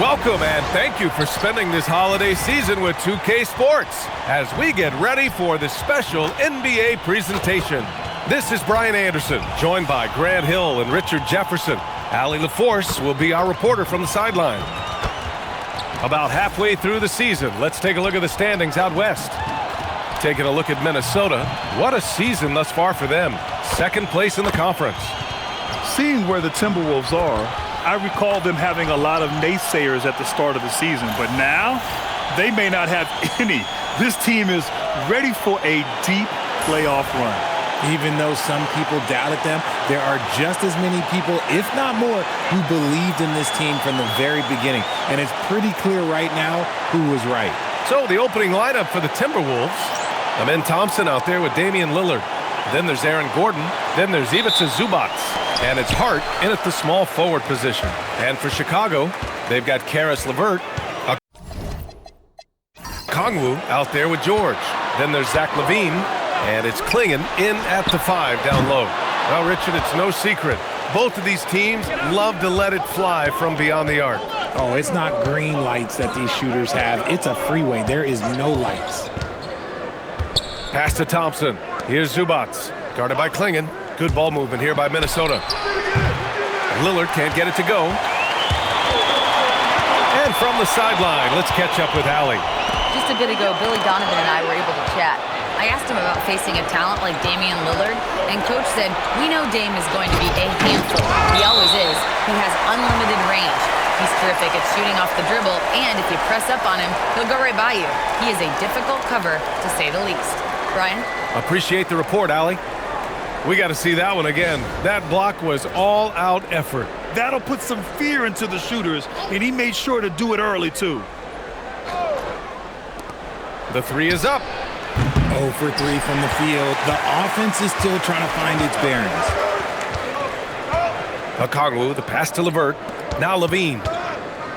Welcome and thank you for spending this holiday season with 2K Sports as we get ready for the special NBA presentation. This is Brian Anderson, joined by Grant Hill and Richard Jefferson. Allie LaForce will be our reporter from the sideline. About halfway through the season, let's take a look at the standings out west. Taking a look at Minnesota, what a season thus far for them. Second place in the conference. Seeing where the Timberwolves are, I recall them having a lot of naysayers at the start of the season, but now they may not have any. This team is ready for a deep playoff run. Even though some people doubted them, there are just as many people, if not more, who believed in this team from the very beginning. And it's pretty clear right now who was right. So the opening lineup for the Timberwolves, Amen Thompson out there with Damian Lillard. Then there's Aaron Gordon. Then there's Ivica Zubac. And it's Hart in at the small forward position. And for Chicago, they've got Karis LeVert. Kongwu out there with George. Then there's Zach LaVine. And it's Klingon in at the 5 down low. Well, Richard, it's no secret. Both of these teams love to let it fly from beyond the arc. Oh, it's not green lights that these shooters have. It's a freeway. There is no lights. Pass to Thompson. Here's Zubac. Guarded by Klingon. Good ball movement here by Minnesota. Lillard can't get it to go. And from the sideline, let's catch up with Allie. Just a bit ago, Billy Donovan and I were able to chat. I asked him about facing a talent like Damian Lillard, and Coach said, we know Dame is going to be a handful. He always is. He has unlimited range. He's terrific at shooting off the dribble, and if you press up on him, he'll go right by you. He is a difficult cover, to say the least. Brian? Appreciate the report, Allie. We got to see that one again. That block was all-out effort. That'll put some fear into the shooters, and he made sure to do it early, too. The 3 is up. 0 for 3 from the field. The offense is still trying to find its bearings. Okongwu, the pass to LeVert. Now LaVine.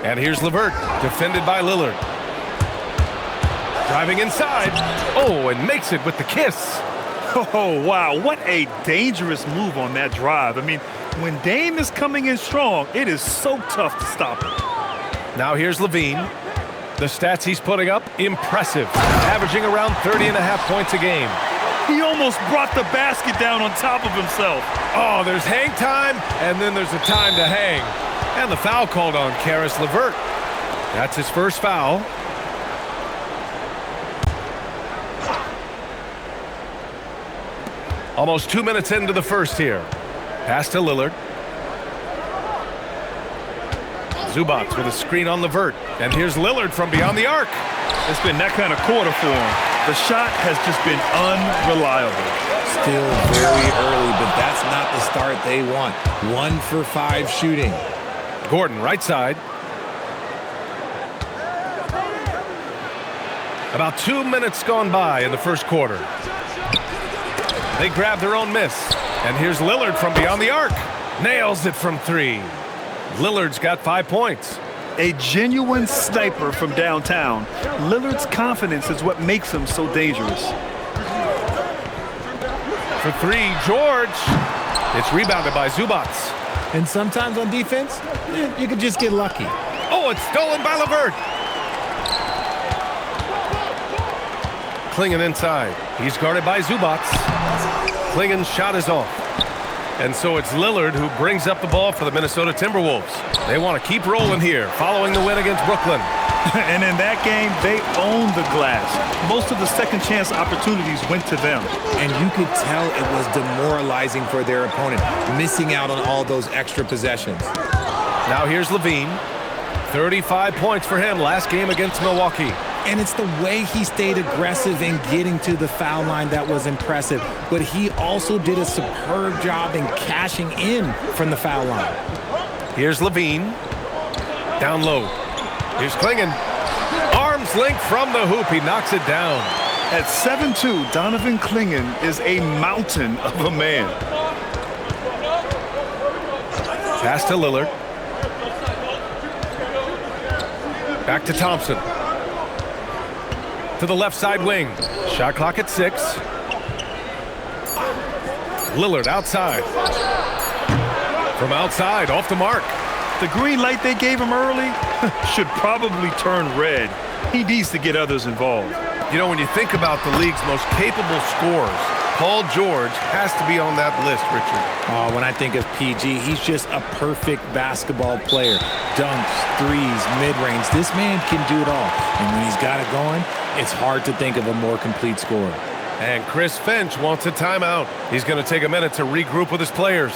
And here's LeVert, defended by Lillard. Driving inside. Oh, and makes it with the kiss. Oh, wow. What a dangerous move on that drive. I mean, when Dame is coming in strong, it is so tough to stop him. Now here's LaVine. The stats he's putting up, impressive. Averaging around 30.5 points a game. He almost brought the basket down on top of himself. Oh, there's hang time, and then there's a time to hang. And the foul called on Karis LeVert. That's his first foul. Almost 2 minutes into the first here. Pass to Lillard. Zubac with a screen on LeVert. And here's Lillard from beyond the arc. It's been that kind of quarter for him. The shot has just been unreliable. Still very early, but that's not the start they want. 1 for 5 shooting. Gordon, right side. About 2 minutes gone by in the first quarter. They grab their own miss. And here's Lillard from beyond the arc. Nails it from 3. Lillard's got 5 points. A genuine sniper from downtown. Lillard's confidence is what makes him so dangerous. For 3, George. It's rebounded by Zubac. And sometimes on defense, you can just get lucky. Oh, it's stolen by LeVert. Klingon inside. He's guarded by Zubac. Klingon's shot is off. And so it's Lillard who brings up the ball for the Minnesota Timberwolves. They want to keep rolling here following the win against Brooklyn. And in that game, they owned the glass. Most of the second chance opportunities went to them. And you could tell it was demoralizing for their opponent, missing out on all those extra possessions. Now here's LaVine. 35 points for him last game against Milwaukee. And it's the way he stayed aggressive in getting to the foul line that was impressive. But he also did a superb job in cashing in from the foul line. Here's LaVine. Down low. Here's Klingon. Arms length from the hoop. He knocks it down. At 7'2", Donovan Klingon is a mountain of a man. Pass to Lillard. Back to Thompson. To the left side wing. Shot clock at 6. Lillard outside. From outside, off the mark. The green light they gave him early, should probably turn red. He needs to get others involved. You know, when you think about the league's most capable scorers, Paul George has to be on that list, Richard. Oh, when I think of PG, he's just a perfect basketball player. Dunks, threes, mid-range. This man can do it all. And when he's got it going, it's hard to think of a more complete scorer. And Chris Finch wants a timeout. He's going to take a minute to regroup with his players.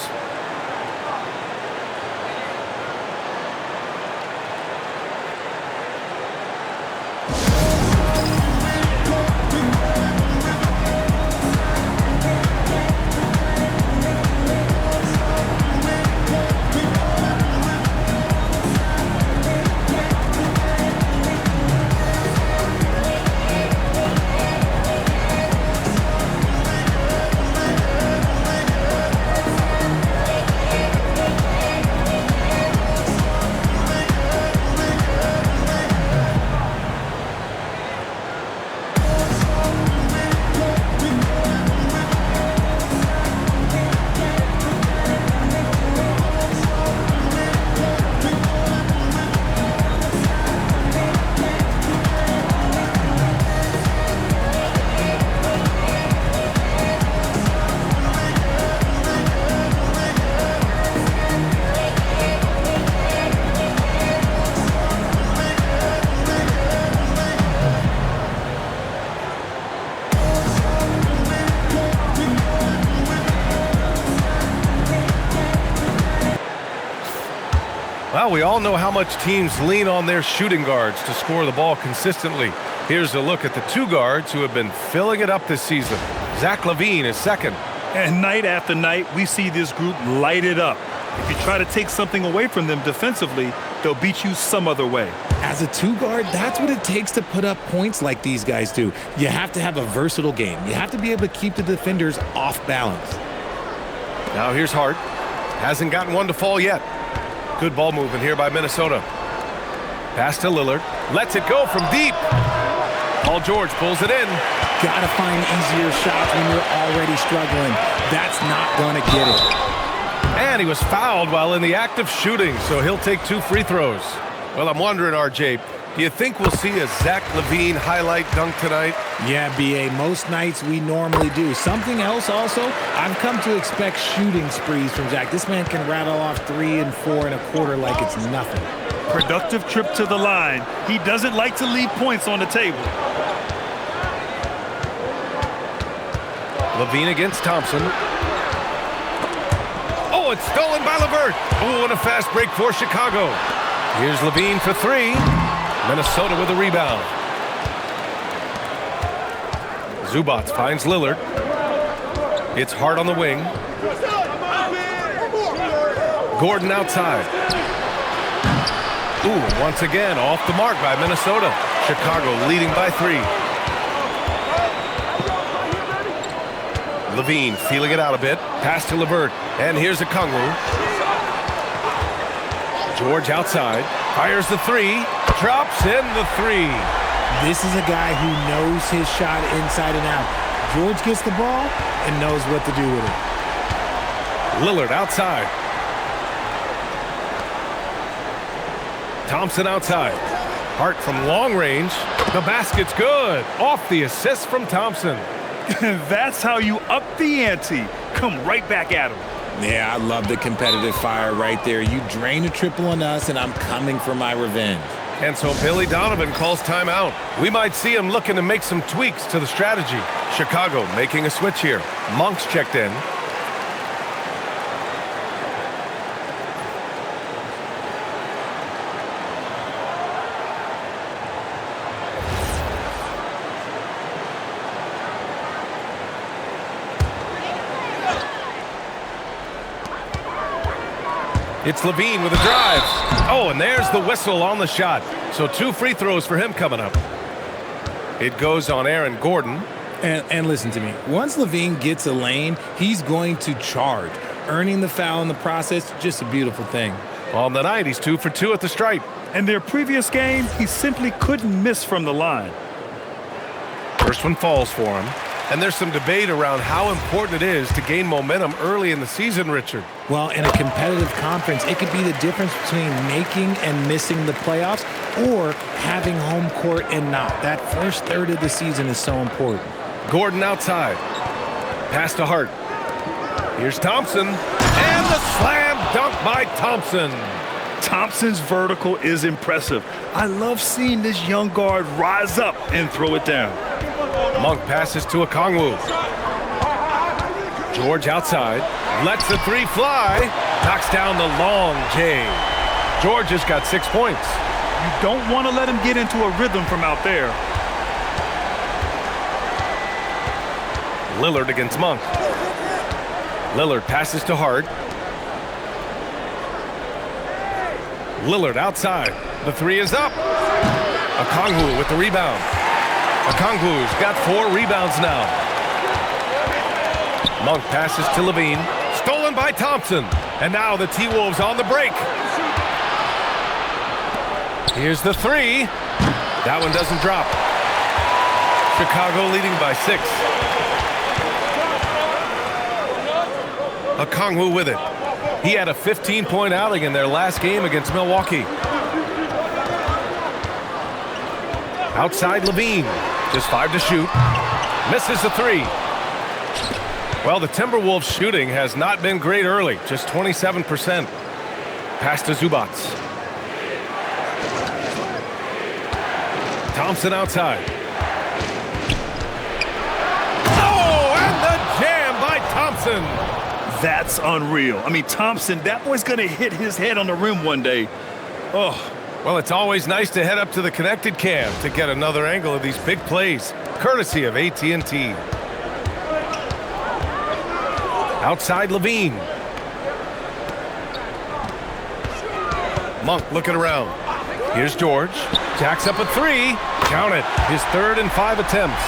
Well, we all know how much teams lean on their shooting guards to score the ball consistently. Here's a look at the two guards who have been filling it up this season. Zach LaVine is second. And night after night, we see this group light it up. If you try to take something away from them defensively, they'll beat you some other way. As a two guard, that's what it takes to put up points like these guys do. You have to have a versatile game. You have to be able to keep the defenders off balance. Now here's Hart. Hasn't gotten one to fall yet. Good ball movement here by Minnesota. Pass to Lillard. Lets it go from deep. Paul George pulls it in. Gotta find easier shots when you're already struggling. That's not gonna get it. And he was fouled while in the act of shooting, so he'll take 2 free throws. Well, I'm wondering, RJ, do you think we'll see a Zach LaVine highlight dunk tonight? Yeah, BA, most nights we normally do. Something else also, I've come to expect shooting sprees from Zach. This man can rattle off 3 and 4 and a quarter like it's nothing. Productive trip to the line. He doesn't like to leave points on the table. LaVine against Thompson. Oh, it's stolen by LeVert. Oh, and a fast break for Chicago. Here's LaVine for 3. Minnesota with a rebound. Zubac finds Lillard. It's Hart on the wing. Gordon outside. Ooh, once again off the mark by Minnesota. Chicago leading by 3. LaVine feeling it out a bit. Pass to LeVert. And here's a Kongwu. George outside. Fires the 3. Drops in the 3. This is a guy who knows his shot inside and out. George gets the ball and knows what to do with it. Lillard outside. Thompson outside. Hart from long range. The basket's good. Off the assist from Thompson. That's how you up the ante. Come right back at him. Yeah, I love the competitive fire right there. You drain a triple on us, and I'm coming for my revenge. And so Billy Donovan calls timeout. We might see him looking to make some tweaks to the strategy. Chicago making a switch here. Monk's checked in. It's LaVine with a drive. Oh, and there's the whistle on the shot. So 2 free throws for him coming up. It goes on Aaron Gordon. And listen to me. Once LaVine gets a lane, he's going to charge. Earning the foul in the process, just a beautiful thing. On the night, he's 2 for 2 at the stripe. In their previous game, he simply couldn't miss from the line. First one falls for him. And there's some debate around how important it is to gain momentum early in the season, Richard. Well, in a competitive conference, it could be the difference between making and missing the playoffs or having home court and not. That first third of the season is so important. Gordon outside. Pass to Hart. Here's Thompson. And the slam dunk by Thompson. Thompson's vertical is impressive. I love seeing this young guard rise up and throw it down. Monk passes to Okongwu. George outside. Lets the three fly. Knocks down the long J. George has got 6 points. You don't want to let him get into a rhythm from out there. Lillard against Monk. Lillard passes to Hart. Lillard outside. The three is up. Okongwu with the rebound. Okongwu's got 4 rebounds now. Monk passes to Levine. Stolen by Thompson. And now the T-Wolves on the break. Here's the three. That one doesn't drop. Chicago leading by 6. Okongwu with it. He had a 15-point outing in their last game against Milwaukee. Outside Levine. Just 5 to shoot. Misses the three. Well, the Timberwolves shooting has not been great early. Just 27%. Pass to Zubac. Thompson outside. Oh, and the jam by Thompson. That's unreal. I mean, Thompson, that boy's going to hit his head on the rim one day. Oh. Well, it's always nice to head up to the connected cam to get another angle of these big plays, courtesy of AT&T. Outside Levine. Monk looking around. Here's George. Jacks up a three. Count it. His 3rd and 5 attempts.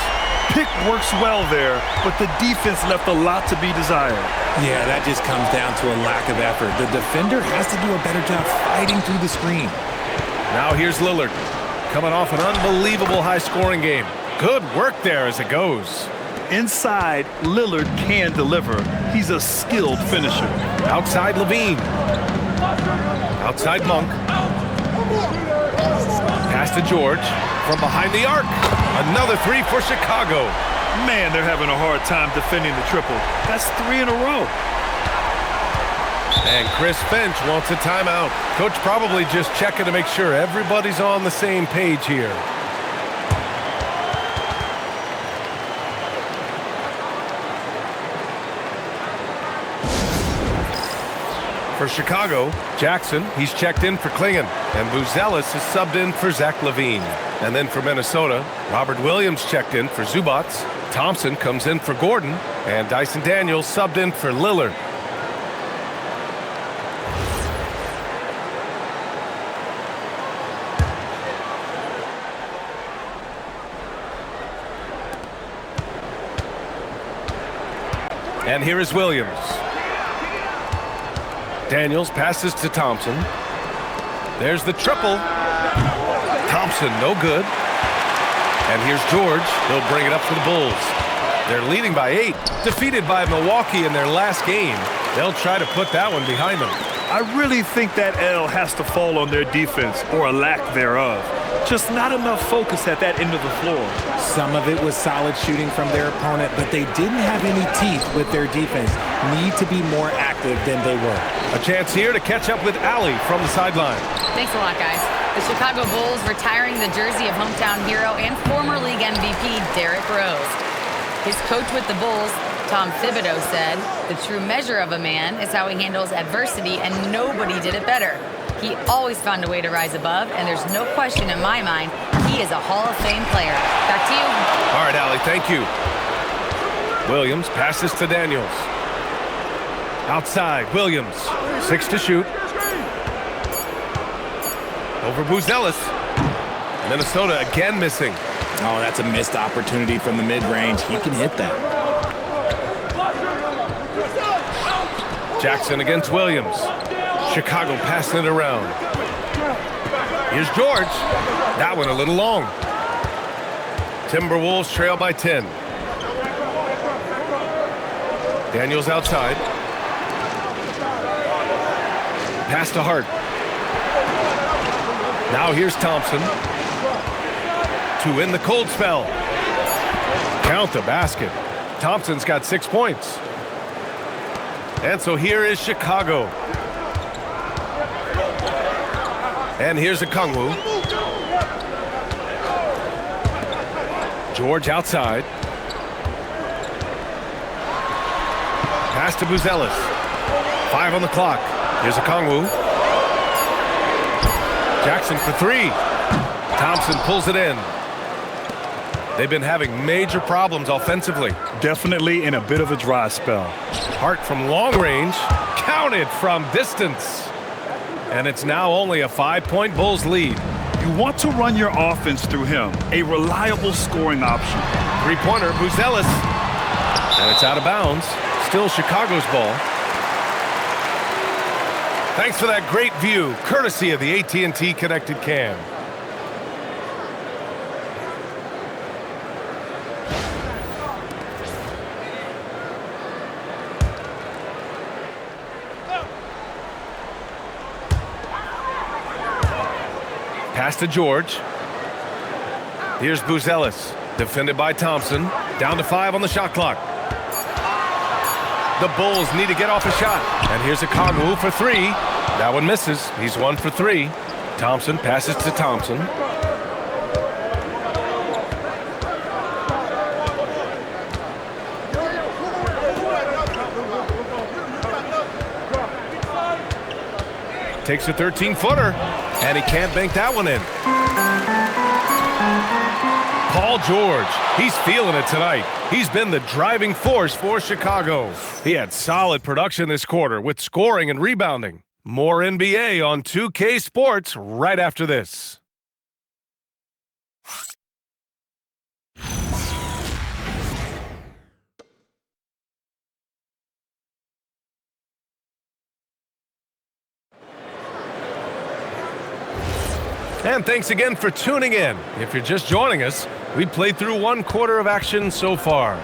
Pick works well there, but the defense left a lot to be desired. Yeah, that just comes down to a lack of effort. The defender has to do a better job fighting through the screen. Now here's Lillard, coming off an unbelievable high-scoring game. Good work there as it goes. Inside, Lillard can deliver. He's a skilled finisher. Outside Levine. Outside Monk. Pass to George from behind the arc. Another three for Chicago. Man, they're having a hard time defending the triple. That's 3 in a row. And Chris Finch wants a timeout. Coach probably just checking to make sure everybody's on the same page here. For Chicago, Jackson, he's checked in for Klingon. And Buzelis is subbed in for Zach LaVine. And then for Minnesota, Robert Williams checked in for Zubac. Thompson comes in for Gordon. And Dyson Daniels subbed in for Lillard. And here is Williams. Daniels passes to Thompson. There's the triple. Thompson, no good. And here's George. He'll bring it up for the Bulls. They're leading by 8. Defeated by Milwaukee in their last game. They'll try to put that one behind them. I really think that L has to fall on their defense, or a lack thereof. Just not enough focus at that end of the floor. Some of it was solid shooting from their opponent, but they didn't have any teeth with their defense. Need to be more active than they were. A chance here to catch up with Allie from the sideline. Thanks a lot, guys. The Chicago Bulls retiring the jersey of hometown hero and former league MVP Derrick Rose. His coach with the Bulls, Tom Thibodeau, said, "The true measure of a man is how he handles adversity, and nobody did it better. He always found a way to rise above, and there's no question in my mind he is a Hall of Fame player." Back to you. All right, Allie, thank you. Williams passes to Daniels. Outside, Williams. 6 to shoot. Over Buzelis. Minnesota again missing. Oh, that's a missed opportunity from the mid-range. He can hit that. Jackson against Williams. Chicago passing it around. Here's George. That one a little long. Timberwolves trail by 10. Daniels outside. Pass to Hart. Now here's Thompson. To end the cold spell. Count the basket. Thompson's got 6 points. And so here is Chicago. And here's Okongwu. George outside. Pass to Buzelis. 5 on the clock. Here's Okongwu. Jackson for 3. Thompson pulls it in. They've been having major problems offensively. Definitely in a bit of a dry spell. Hart from long range. Counted from distance. And it's now only a 5-point Bulls lead. You want to run your offense through him. A reliable scoring option. Three-pointer, Buzelis. And it's out of bounds. Still Chicago's ball. Thanks for that great view, courtesy of the AT&T Connected Cam. Pass to George. Here's Buzelis, defended by Thompson. Down to 5 on the shot clock. The Bulls need to get off a shot. And here's Okongwu for 3. That one misses. He's 1 for 3. Thompson passes to Thompson. Takes a 13-footer. And he can't bank that one in. Paul George, he's feeling it tonight. He's been the driving force for Chicago. He had solid production this quarter with scoring and rebounding. More NBA on 2K Sports right after this. And thanks again for tuning in. If you're just joining us, we played through 1 quarter of action so far.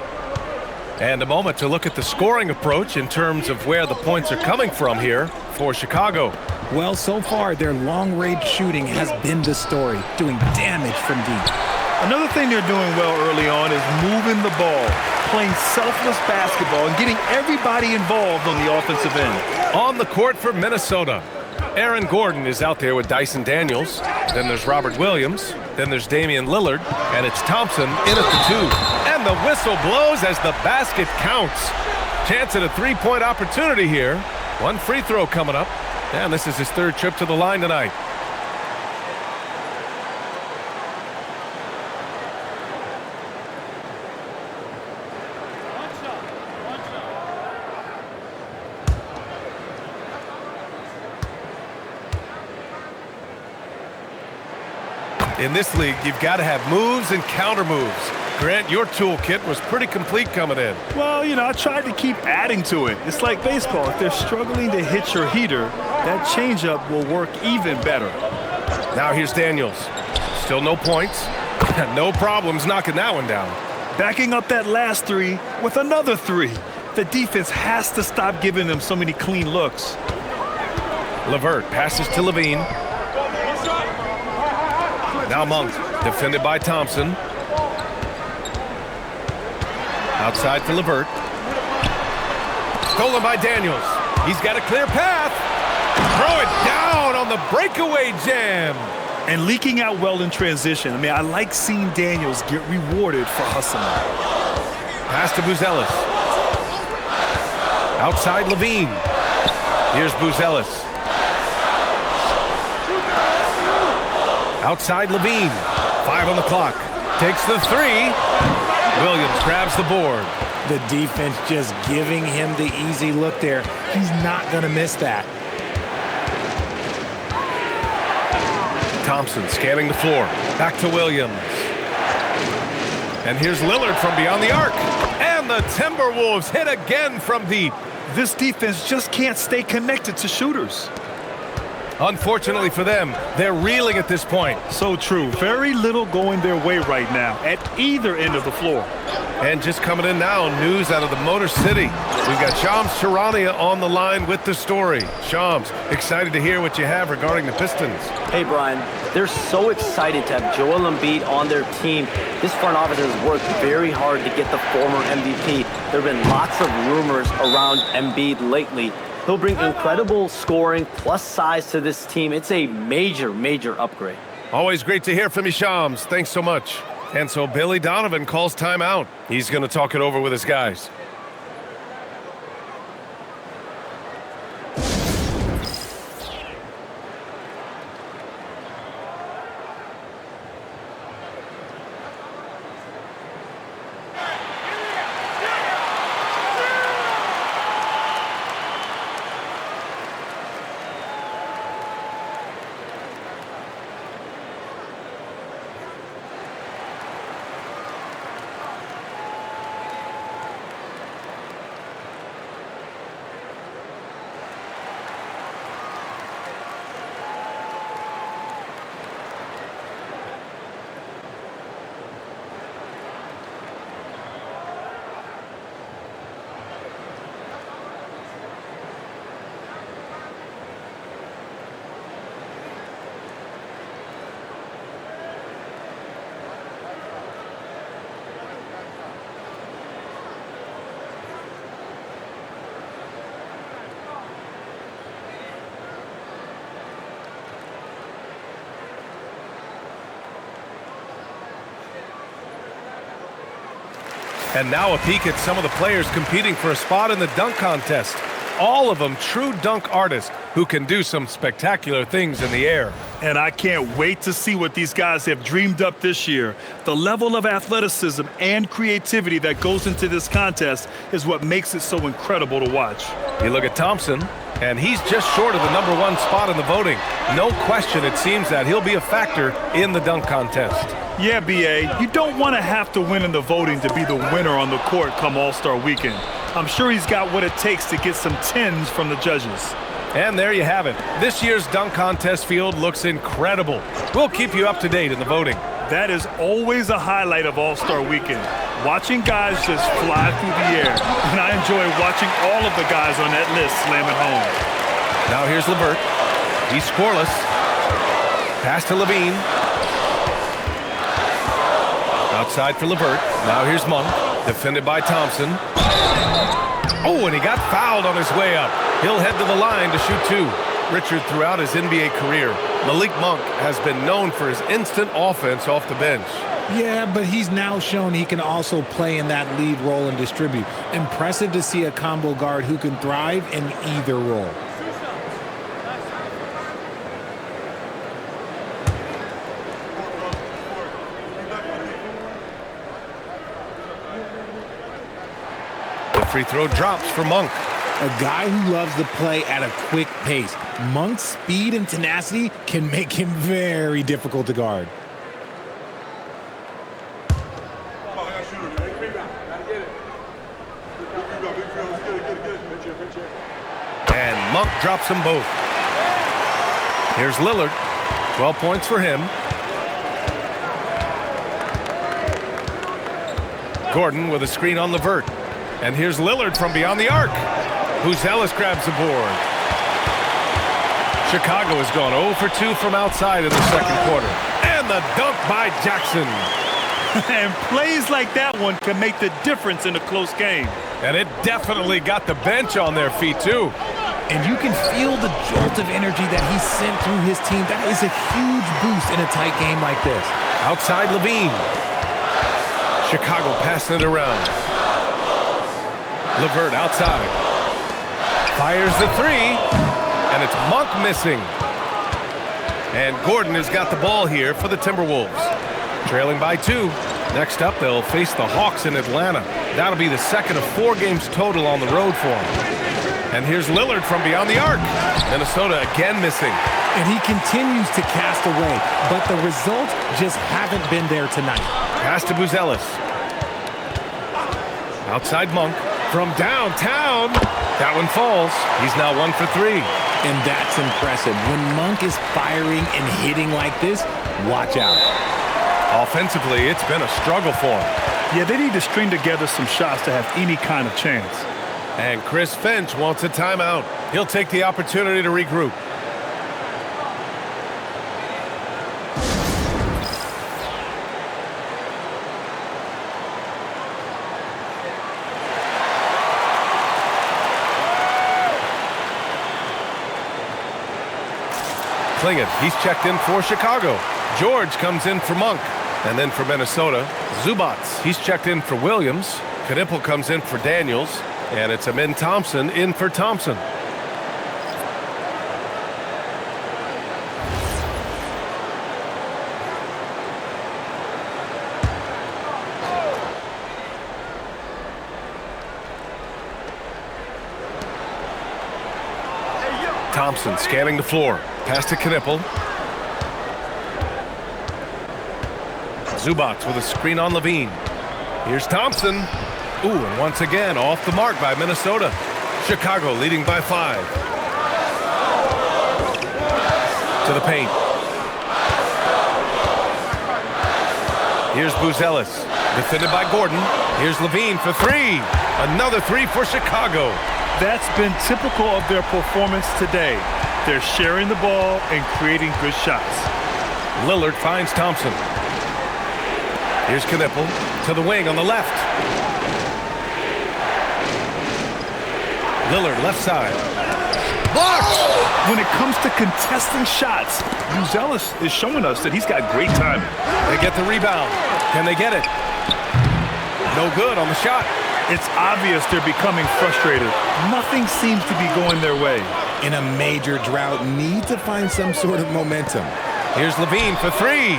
And a moment to look at the scoring approach in terms of where the points are coming from here for Chicago. Well, so far, their long-range shooting has been the story, doing damage from deep. Another thing they're doing well early on is moving the ball, playing selfless basketball, and getting everybody involved on the offensive end. On the court for Minnesota, Aaron Gordon is out there with Dyson Daniels. Then there's Robert Williams. Then there's Damian Lillard. And it's Thompson in at the 2. And the whistle blows as the basket counts. Chance at a 3-point opportunity here. 1 free throw coming up. And this is his 3rd trip to the line tonight. In this league, you've got to have moves and counter moves. Grant, your toolkit was pretty complete coming in. Well, I tried to keep adding to it. It's like baseball. If they're struggling to hit your heater, that changeup will work even better. Now here's Daniels. Still no points. No problems knocking that one down. Backing up that last 3 with another 3. The defense has to stop giving them so many clean looks. LeVert passes to Levine. Now Monk, defended by Thompson. Outside for LeVert. Stolen by Daniels. He's got a clear path. Throw it down on the breakaway jam. And leaking out well in transition. I like seeing Daniels get rewarded for hustling. Pass to Buzelis. Outside Levine. Here's Buzelis. Outside Levine. 5 on the clock. Takes the 3. Williams grabs the board. The defense just giving him the easy look there. He's not going to miss that. Thompson scanning the floor. Back to Williams. And here's Lillard from beyond the arc. And the Timberwolves hit again from deep. This defense just can't stay connected to shooters. Unfortunately for them, they're reeling at this point. So true. Very little going their way right now at either end of the floor. And just coming in now, news out of the Motor City. We've got Shams Charania on the line with the story. Shams, excited to hear what you have regarding the Pistons. Hey, Brian. They're so excited to have Joel Embiid on their team. This front office has worked very hard to get the former MVP. There have been lots of rumors around Embiid lately. He'll bring incredible scoring plus size to this team. It's a major, major upgrade. Always great to hear from you, Shams. Thanks so much. And so Billy Donovan calls timeout. He's going to talk it over with his guys. And now a peek at some of the players competing for a spot in the dunk contest. All of them true dunk artists who can do some spectacular things in the air. And I can't wait to see what these guys have dreamed up this year. The level of athleticism and creativity that goes into this contest is what makes it so incredible to watch. You look at Thompson, and he's just short of the #1 spot in the voting. No question, it seems that he'll be a factor in the dunk contest. Yeah, B.A., you don't want to have to win in the voting to be the winner on the court come All-Star Weekend. I'm sure he's got what it takes to get some 10s from the judges. And there you have it. This year's dunk contest field looks incredible. We'll keep you up to date in the voting. That is always a highlight of All-Star Weekend. Watching guys just fly through the air. And I enjoy watching all of the guys on that list slam it home. Now here's LeVert. He's scoreless. Pass to Levine. Outside for LeVert. Now here's Monk. Defended by Thompson. Oh, and he got fouled on his way up. He'll head to the line to shoot two. Richard, throughout his NBA career, Malik Monk has been known for his instant offense off the bench. Yeah, but he's now shown he can also play in that lead role and distribute. Impressive to see a combo guard who can thrive in either role. The free throw drops for Monk. A guy who loves to play at a quick pace. Monk's speed and tenacity can make him very difficult to guard. And Monk drops them both. Here's Lillard. 12 points for him. Gordon with a screen on LeVert. And here's Lillard from beyond the arc. Ellis grabs the board. Chicago has gone 0 for 2 from outside in the second quarter. And the dunk by Jackson. And plays like that one can make the difference in a close game. And it definitely got the bench on their feet, too. And you can feel the jolt of energy that he sent through his team. That is a huge boost in a tight game like this. Outside Levine. Chicago passing it around. LeVert outside. Fires the three. And it's Monk missing. And Gordon has got the ball here for the Timberwolves. Trailing by 2. Next up, they'll face the Hawks in Atlanta. That'll be the second of 4 games total on the road for them. And here's Lillard from beyond the arc. Minnesota again missing. And he continues to cast away, but the results just haven't been there tonight. Pass to Ellis. Outside Monk. From downtown. That one falls. He's now 1 for 3. And that's impressive. When Monk is firing and hitting like this, watch out. Offensively, it's been a struggle for him. Yeah, they need to string together some shots to have any kind of chance. And Chris Finch wants a timeout. He'll take the opportunity to regroup. Klingin, he's checked in for Chicago. George comes in for Monk. And then for Minnesota, Zubats, he's checked in for Williams. Knipple comes in for Daniels. And it's Amin Thompson in for Thompson. Thompson scanning the floor. Pass to Knipple. Zubats with a screen on Levine. Here's Thompson. Ooh, and once again, off the mark by Minnesota. Chicago leading by 5. To the paint. Here's Buzelis. Defended by Gordon. Here's Levine for 3. Another 3 for Chicago. That's been typical of their performance today. They're sharing the ball and creating good shots. Lillard finds Thompson. Here's Knipple to the wing on the left. Lillard left side. Blocked! When it comes to contesting shots, Buzelis is showing us that he's got great timing. They get the rebound. Can they get it? No good on the shot. It's obvious they're becoming frustrated. Nothing seems to be going their way. In a major drought, need to find some sort of momentum. Here's Levine for 3.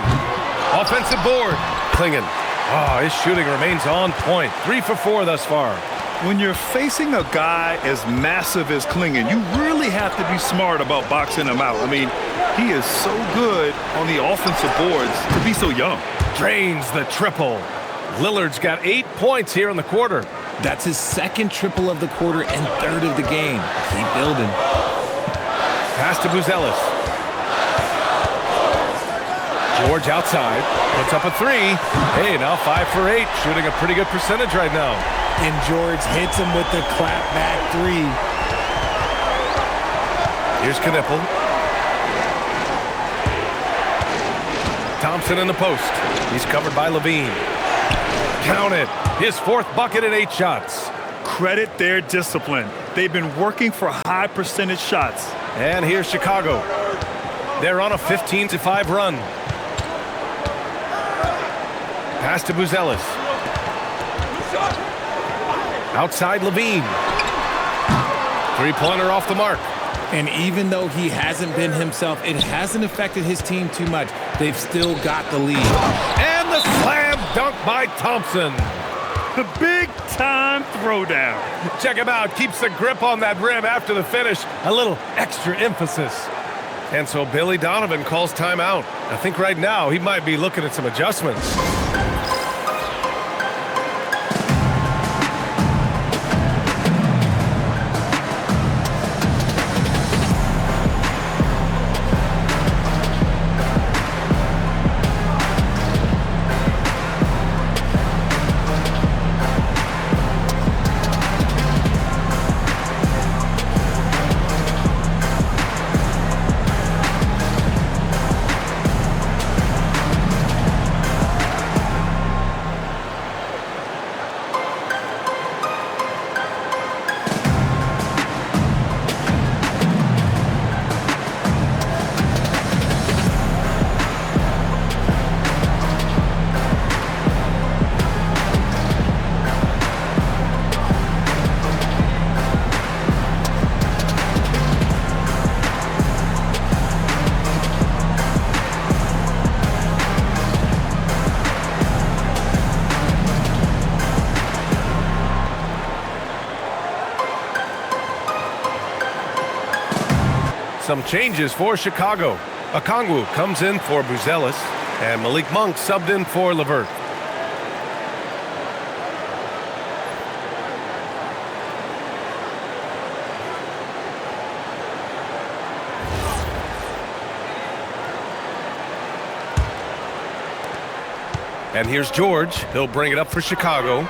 Offensive board. Klingin. Oh, his shooting remains on point. 3 for 4 thus far. When you're facing a guy as massive as Klingin, you really have to be smart about boxing him out. I mean, he is so good on the offensive boards to be so young. Drains the triple. Lillard's got 8 points here in the quarter. That's his second triple of the quarter and third of the game. Keep building. Pass to Buzelis. George outside, puts up a 3. Hey, now 5 for 8, shooting a pretty good percentage right now. And George hits him with the clapback 3. Here's Knipple. Thompson in the post. He's covered by Levine. Count it. His 4th bucket and 8 shots. Credit their discipline. They've been working for high percentage shots. And here's Chicago. They're on a 15-5 run. Pass to Buzelis. Outside Levine. 3-pointer off the mark. And even though he hasn't been himself, it hasn't affected his team too much. They've still got the lead. And the slam dunk by Thompson. The big-time throwdown. Check him out. Keeps the grip on that rim after the finish. A little extra emphasis. And so Billy Donovan calls timeout. I think right now he might be looking at some adjustments. Some changes for Chicago. Okongwu comes in for Buzelis, and Malik Monk subbed in for LeVert. And here's George. He'll bring it up for Chicago.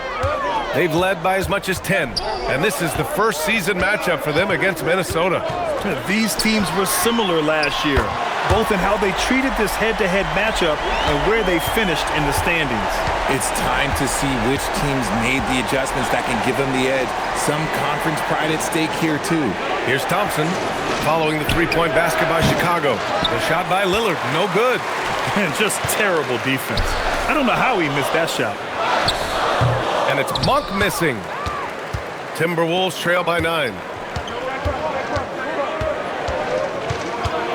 They've led by as much as 10. And this is the first season matchup for them against Minnesota. These teams were similar last year, both in how they treated this head-to-head matchup and where they finished in the standings. It's time to see which teams made the adjustments that can give them the edge. Some conference pride at stake here, too. Here's Thompson following the three-point basket by Chicago. The shot by Lillard, no good. And just terrible defense. I don't know how he missed that shot. And it's Monk missing. Timberwolves trail by 9.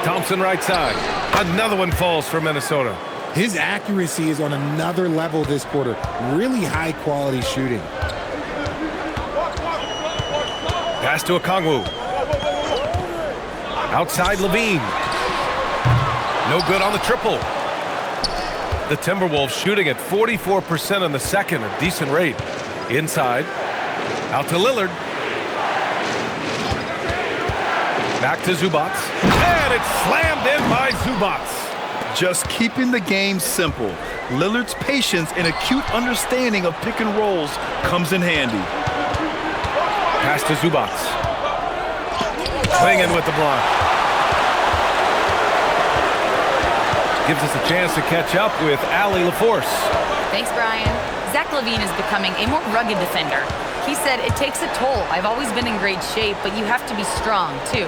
Thompson right side. Another one falls for Minnesota. His accuracy is on another level this quarter. Really high-quality shooting. Pass to Okongwu. Outside Levine. No good on the triple. The Timberwolves shooting at 44% in the second, a decent rate. Inside. Out to Lillard. Back to Zubac. And it's slammed in by Zubac. Just keeping the game simple. Lillard's patience and acute understanding of pick and rolls comes in handy. Pass to Zubac. Swinging with the block. Gives us a chance to catch up with Allie LaForce. Thanks, Brian. Zach LaVine is becoming a more rugged defender. He said, it takes a toll. I've always been in great shape, but you have to be strong, too.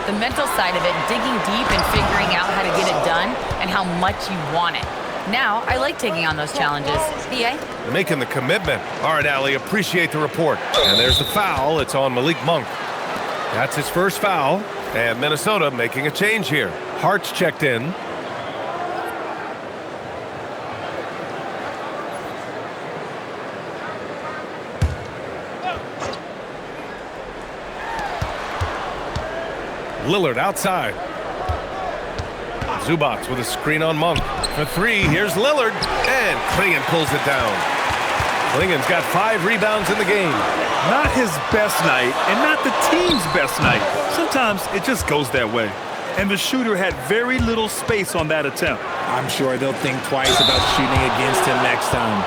The mental side of it, digging deep and figuring out how to get it done and how much you want it. Now, I like taking on those challenges. EA? Making the commitment. All right, Allie, appreciate the report. And there's the foul. It's on Malik Monk. That's his first foul. And Minnesota making a change here. Hart's checked in. Lillard outside. Zubac with a screen on Monk. For three, here's Lillard. And Klingon pulls it down. Klingon's got 5 rebounds in the game. Not his best night, and not the team's best night. Sometimes it just goes that way. And the shooter had very little space on that attempt. I'm sure they'll think twice about shooting against him next time.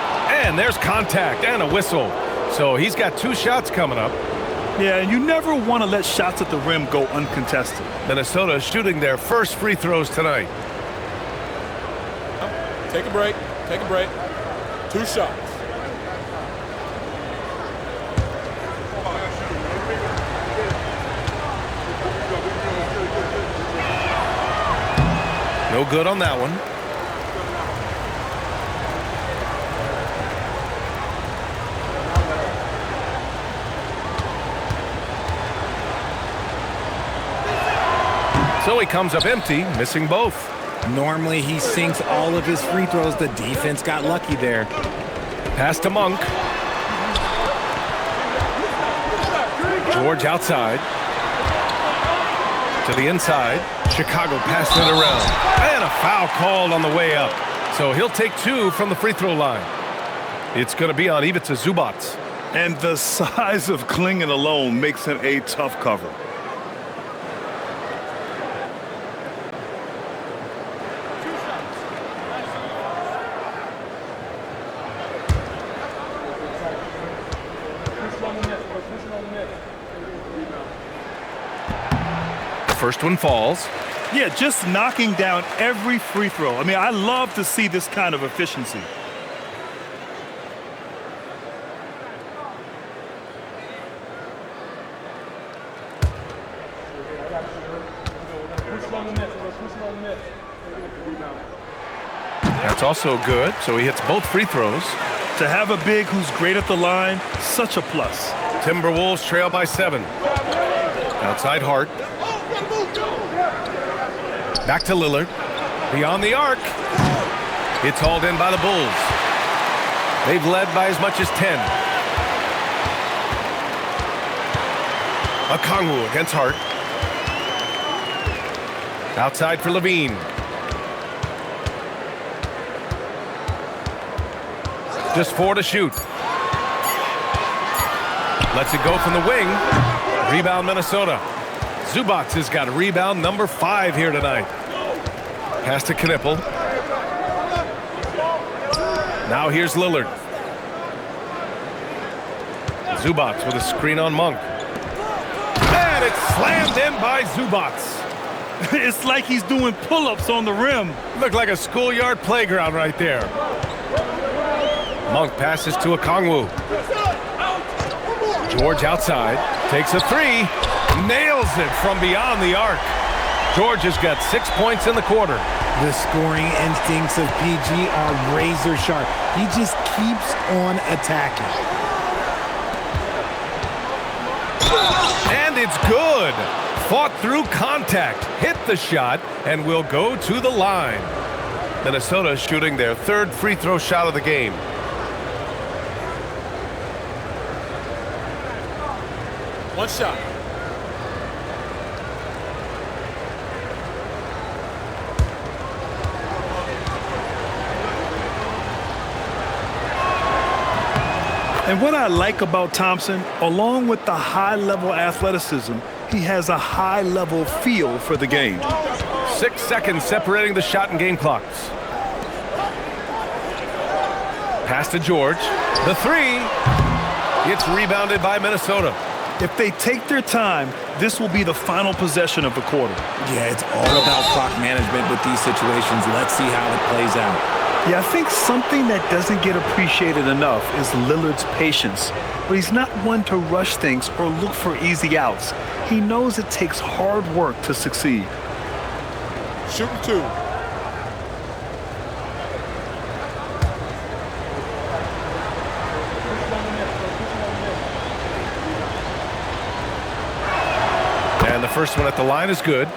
And there's contact and a whistle. So he's got 2 shots coming up. Yeah, and you never want to let shots at the rim go uncontested. Minnesota shooting their first free throws tonight. Take a break. Take a break. 2 shots. No good on that one. So he comes up empty, missing both. Normally he sinks all of his free throws. The defense got lucky there. Pass to Monk. George outside. To the inside. Chicago passing it around. And a foul called on the way up. So he'll take 2 from the free throw line. It's going to be on Ivica Zubac. And the size of Klingon alone makes him a tough cover. First one falls. Yeah, just knocking down every free throw. I mean, I love to see this kind of efficiency. That's also good, so he hits both free throws. To have a big who's great at the line, such a plus. Timberwolves trail by 7. Outside Hart. Back to Lillard. Beyond the arc. It's hauled in by the Bulls. They've led by as much as 10. Okongwu against Hart. Outside for Levine. Just 4 to shoot. Lets it go from the wing. Rebound Minnesota. Zubac has got rebound number 5 here tonight. Pass to Knippel. Now here's Lillard. Zubats with a screen on Monk. And it's slammed in by Zubats. It's like he's doing pull-ups on the rim. Looked like a schoolyard playground right there. Monk passes to Okongwu. George outside, takes a three, nails it from beyond the arc. George has got 6 points in the quarter. The scoring instincts of PG are razor sharp. He just keeps on attacking. And it's good. Fought through contact, hit the shot, and will go to the line. Minnesota shooting their third free throw shot of the game. One shot. And what I like about Thompson, along with the high-level athleticism, he has a high-level feel for the game. 6 seconds separating the shot and game clocks. Pass to George. The three. It's rebounded by Minnesota. If they take their time, this will be the final possession of the quarter. Yeah, it's all about clock management with these situations. Let's see how it plays out. Yeah, I think something that doesn't get appreciated enough is Lillard's patience. But he's not one to rush things or look for easy outs. He knows it takes hard work to succeed. Shooting two. And the first one at the line is good.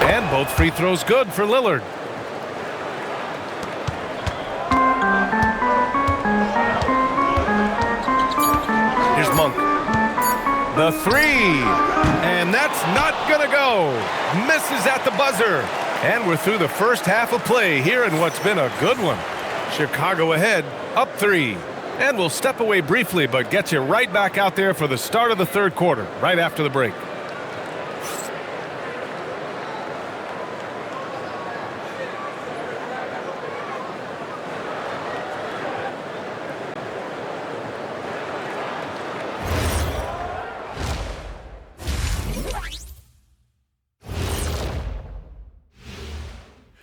And both free throws good for Lillard. Here's Monk. The three. And that's not going to go. Misses at the buzzer. And we're through the first half of play here in what's been a good one. Chicago ahead, up 3. And we'll step away briefly, but get you right back out there for the start of the third quarter, right after the break.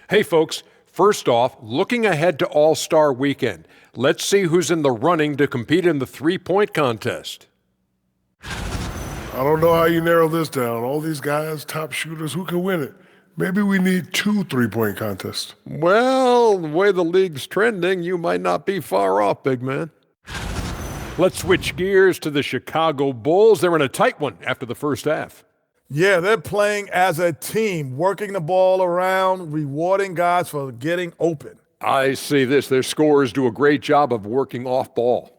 Hey folks, first off, looking ahead to All-Star Weekend, let's see who's in the running to compete in the three-point contest. I don't know how you narrow this down. All these guys, top shooters, who can win it? Maybe we need 2 three-point contests. Well, the way the league's trending, you might not be far off, big man. Let's switch gears to the Chicago Bulls. They're in a tight one after the first half. Yeah, they're playing as a team, working the ball around, rewarding guys for getting open. I see this. Their scorers do a great job of working off ball.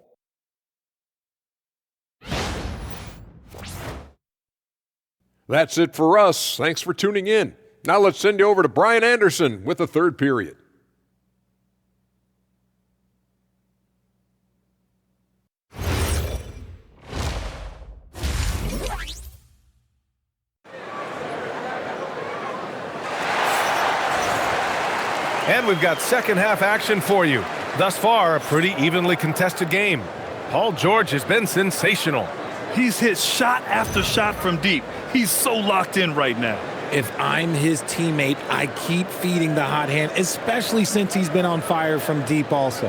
That's it for us. Thanks for tuning in. Now let's send you over to Brian Anderson with the third period. And we've got second half action for you. Thus far, a pretty evenly contested game. Paul George has been sensational. He's hit shot after shot from deep. He's so locked in right now. If I'm his teammate, I keep feeding the hot hand, especially since he's been on fire from deep also.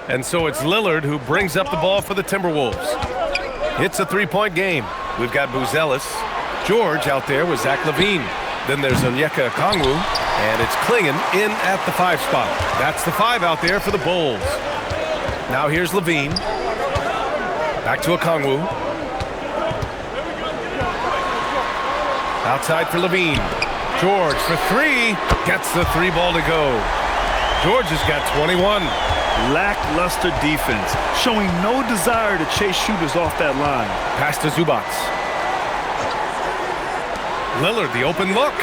And so it's Lillard who brings up the ball for the Timberwolves. It's a three-point game. We've got Buzelis, George out there with Zach LaVine. Then there's Onyeka Okongwu, and it's Klingon in at the 5 spot. That's the 5 out there for the Bulls. Now here's LaVine. Back to Okongwu. Outside for LaVine. George for 3. Gets the 3 ball to go. George has got 21. Lackluster defense, showing no desire to chase shooters off that line. Pass to Zubac. Lillard, the open look.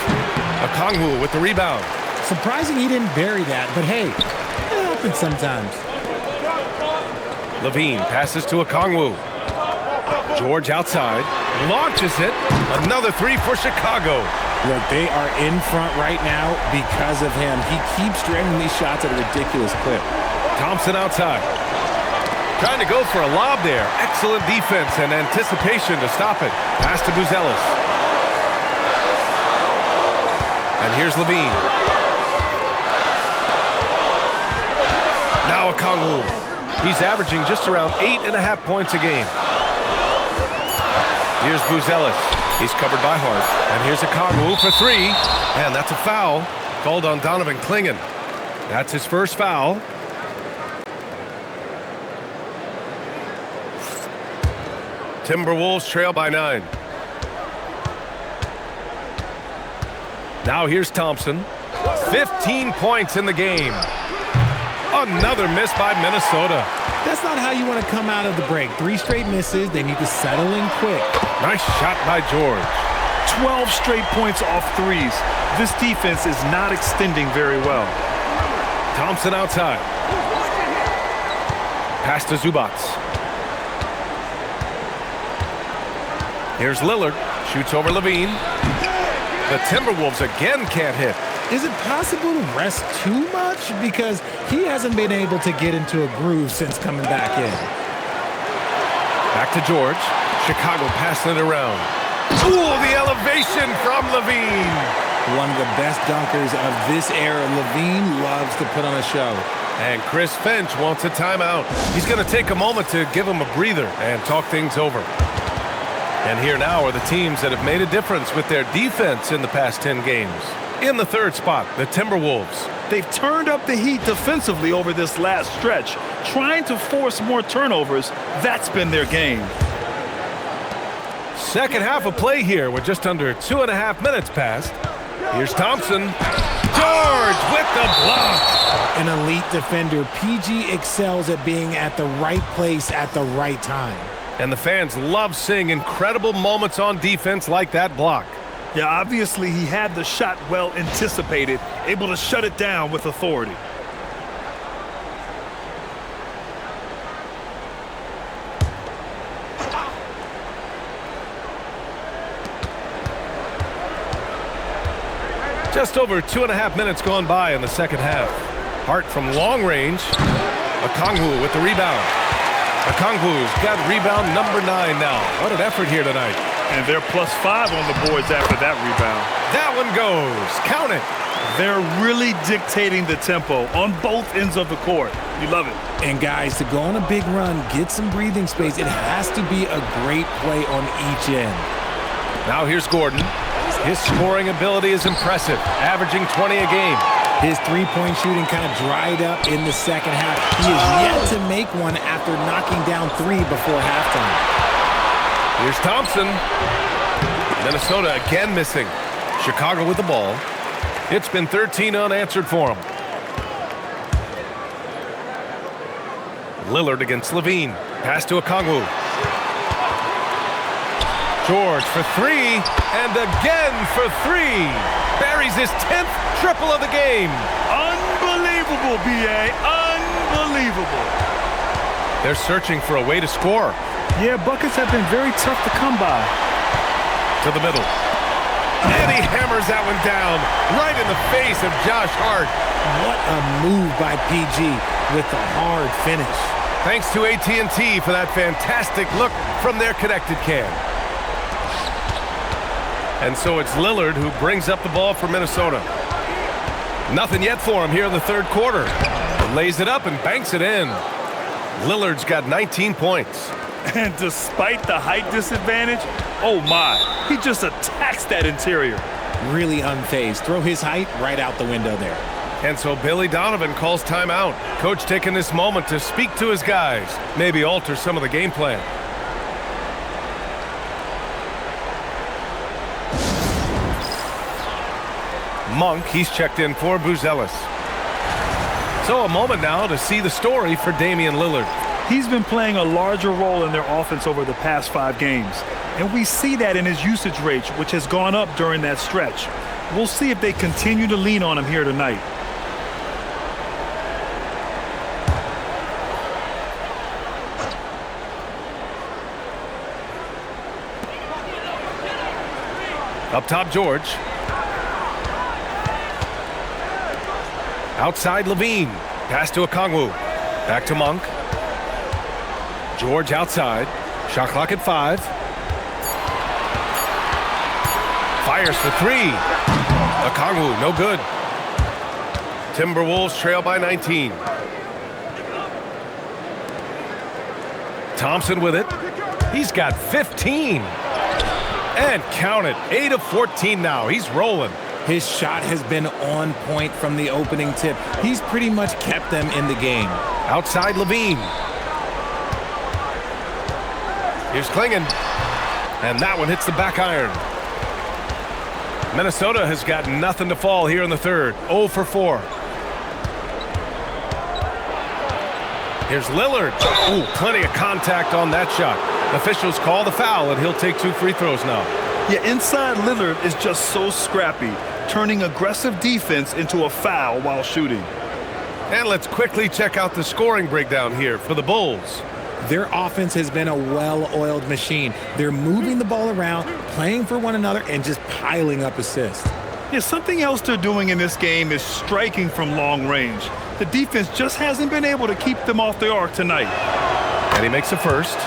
Okongwu with the rebound. Surprising he didn't bury that, but hey, it happens sometimes. Levine passes to Okongwu. George outside, launches it. Another three for Chicago. Look, they are in front right now because of him. He keeps draining these shots at a ridiculous clip. Thompson outside. Trying to go for a lob there. Excellent defense and anticipation to stop it. Pass to Buzelis. And here's Levine. Now Okongwu. He's averaging just around 8.5 points a game. Here's Buzelis. He's covered by Hart. And here's Okongwu for three. And that's a foul. Called on Donovan Clingan. That's his first foul. Timberwolves trail by 9. Now here's Thompson. 15 points in the game. Another miss by Minnesota. That's not how you want to come out of the break. 3 straight misses. They need to settle in quick. Nice shot by George. 12 straight points off threes. This defense is not extending very well. Thompson outside. Pass to Zubac. Here's Lillard. Shoots over Levine. The Timberwolves again can't hit. Is it possible to rest too much? Because he hasn't been able to get into a groove since coming back in. Back to George. Chicago passing it around. Ooh, the elevation from Levine. One of the best dunkers of this era. Levine loves to put on a show. And Chris Finch wants a timeout. He's going to take a moment to give him a breather and talk things over. And here now are the teams that have made a difference with their defense in the past 10 games. In the third spot, the Timberwolves. They've turned up the heat defensively over this last stretch, trying to force more turnovers. That's been their game. Second half of play here with just under 2.5 minutes passed. Here's Thompson. George with the block. An elite defender. PG excels at being at the right place at the right time. And the fans love seeing incredible moments on defense like that block. Yeah, obviously he had the shot well anticipated, able to shut it down with authority. Just over 2.5 minutes gone by in the second half. Hart from long range. Okongwu with the rebound. Okongwu's got rebound number 9 now. What an effort here tonight. And they're +5 on the boards after that rebound. That one goes. Count it. They're really dictating the tempo on both ends of the court. You love it. And guys, to go on a big run, get some breathing space, it has to be a great play on each end. Now here's Gordon. His scoring ability is impressive, averaging 20 a game. His three-point shooting kind of dried up in the second half. He is yet to make one after knocking down 3 before halftime. Here's Thompson. Minnesota again missing. Chicago with the ball. It's been 13 unanswered for him. Lillard against Levine. Pass to Okongwu. George for 3, and again for 3. Buries his 10th triple of the game. Unbelievable, B.A. Unbelievable. They're searching for a way to score. Yeah, buckets have been very tough to come by. To the middle. And he hammers that one down right in the face of Josh Hart. What a move by PG with the hard finish. Thanks to AT&T for that fantastic look from their connected cam. And so it's Lillard who brings up the ball for Minnesota. Nothing yet for him here in the third quarter. Lays it up and banks it in. Lillard's got 19 points. And despite the height disadvantage, oh my, he just attacks that interior. Really unfazed. Throw his height right out the window there. And so Billy Donovan calls timeout. Coach taking this moment to speak to his guys, maybe alter some of the game plan. Monk, he's checked in for Buzelis. So a moment now to see the story for Damian Lillard. He's been playing a larger role in their offense over the past 5 games. And we see that in his usage rate, which has gone up during that stretch. We'll see if they continue to lean on him here tonight. Up top, George. Outside, Levine. Pass to Okongwu. Back to Monk. George outside. Shot clock at 5. Fires for 3. Okongwu, no good. Timberwolves trail by 19. Thompson with it. He's got 15. And count it, 8 of 14 now. He's rolling. His shot has been on point from the opening tip. He's pretty much kept them in the game. Outside, Levine. Here's Klingon. And that one hits the back iron. Minnesota has got nothing to fall here in the third. 0 for 4. Here's Lillard. Ooh, plenty of contact on that shot. Officials call the foul, and he'll take 2 free throws now. Yeah, inside Lillard is just so scrappy, turning aggressive defense into a foul while shooting. And let's quickly check out the scoring breakdown here for the Bulls. Their offense has been a well-oiled machine. They're moving the ball around, playing for one another, and just piling up assists. Yeah, something else they're doing in this game is striking from long range. The defense just hasn't been able to keep them off the arc tonight. And he makes the first.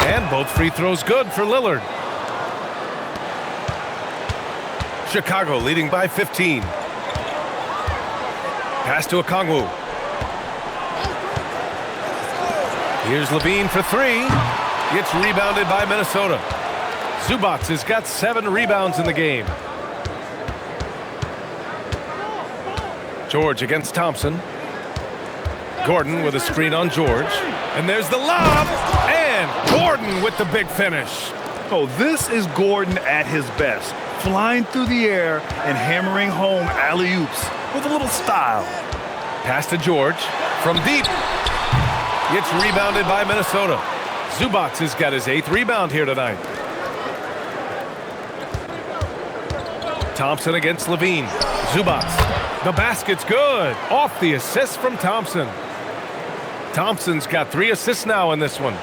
And both free throws good for Lillard. Chicago leading by 15. Pass to Okongwu. Here's Levine for 3. Gets rebounded by Minnesota. Zubac has got 7 rebounds in the game. George against Thompson. Gordon with a screen on George. And there's the lob. And Gordon with the big finish. Oh, this is Gordon at his best. Flying through the air and hammering home alley-oops with a little style. Pass to George from deep. Gets rebounded by Minnesota. Zubac has got his 8th rebound here tonight. Thompson against Levine. Zubac. The basket's good. Off the assist from Thompson. Thompson's got 3 assists now in this one.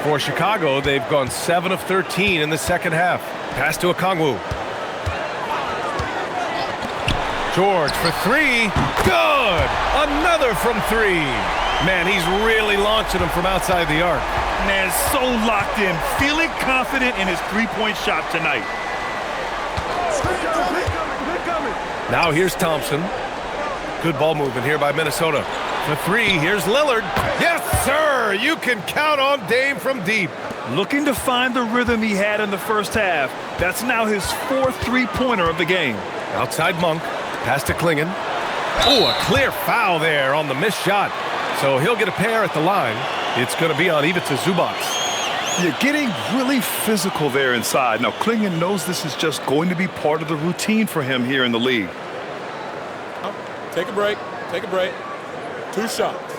For Chicago, they've gone 7 of 13 in the second half. Pass to Okongwu. George for 3. Good! Another from 3. Man, he's really launching them from outside the arc. Man, so locked in, feeling confident in his three-point shot tonight. Now here's Thompson. Good ball movement here by Minnesota. For 3, here's Lillard. Yes, sir! You can count on Dame from deep. Looking to find the rhythm he had in the first half. That's now his 4th three-pointer of the game. Outside Monk. Pass to Klingon. Oh, a clear foul there on the missed shot. So he'll get a pair at the line. It's going to be on Ivica Zubac. You're getting really physical there inside. Now, Klingon knows this is just going to be part of the routine for him here in the league. Take a break. Take a break. 2 shots.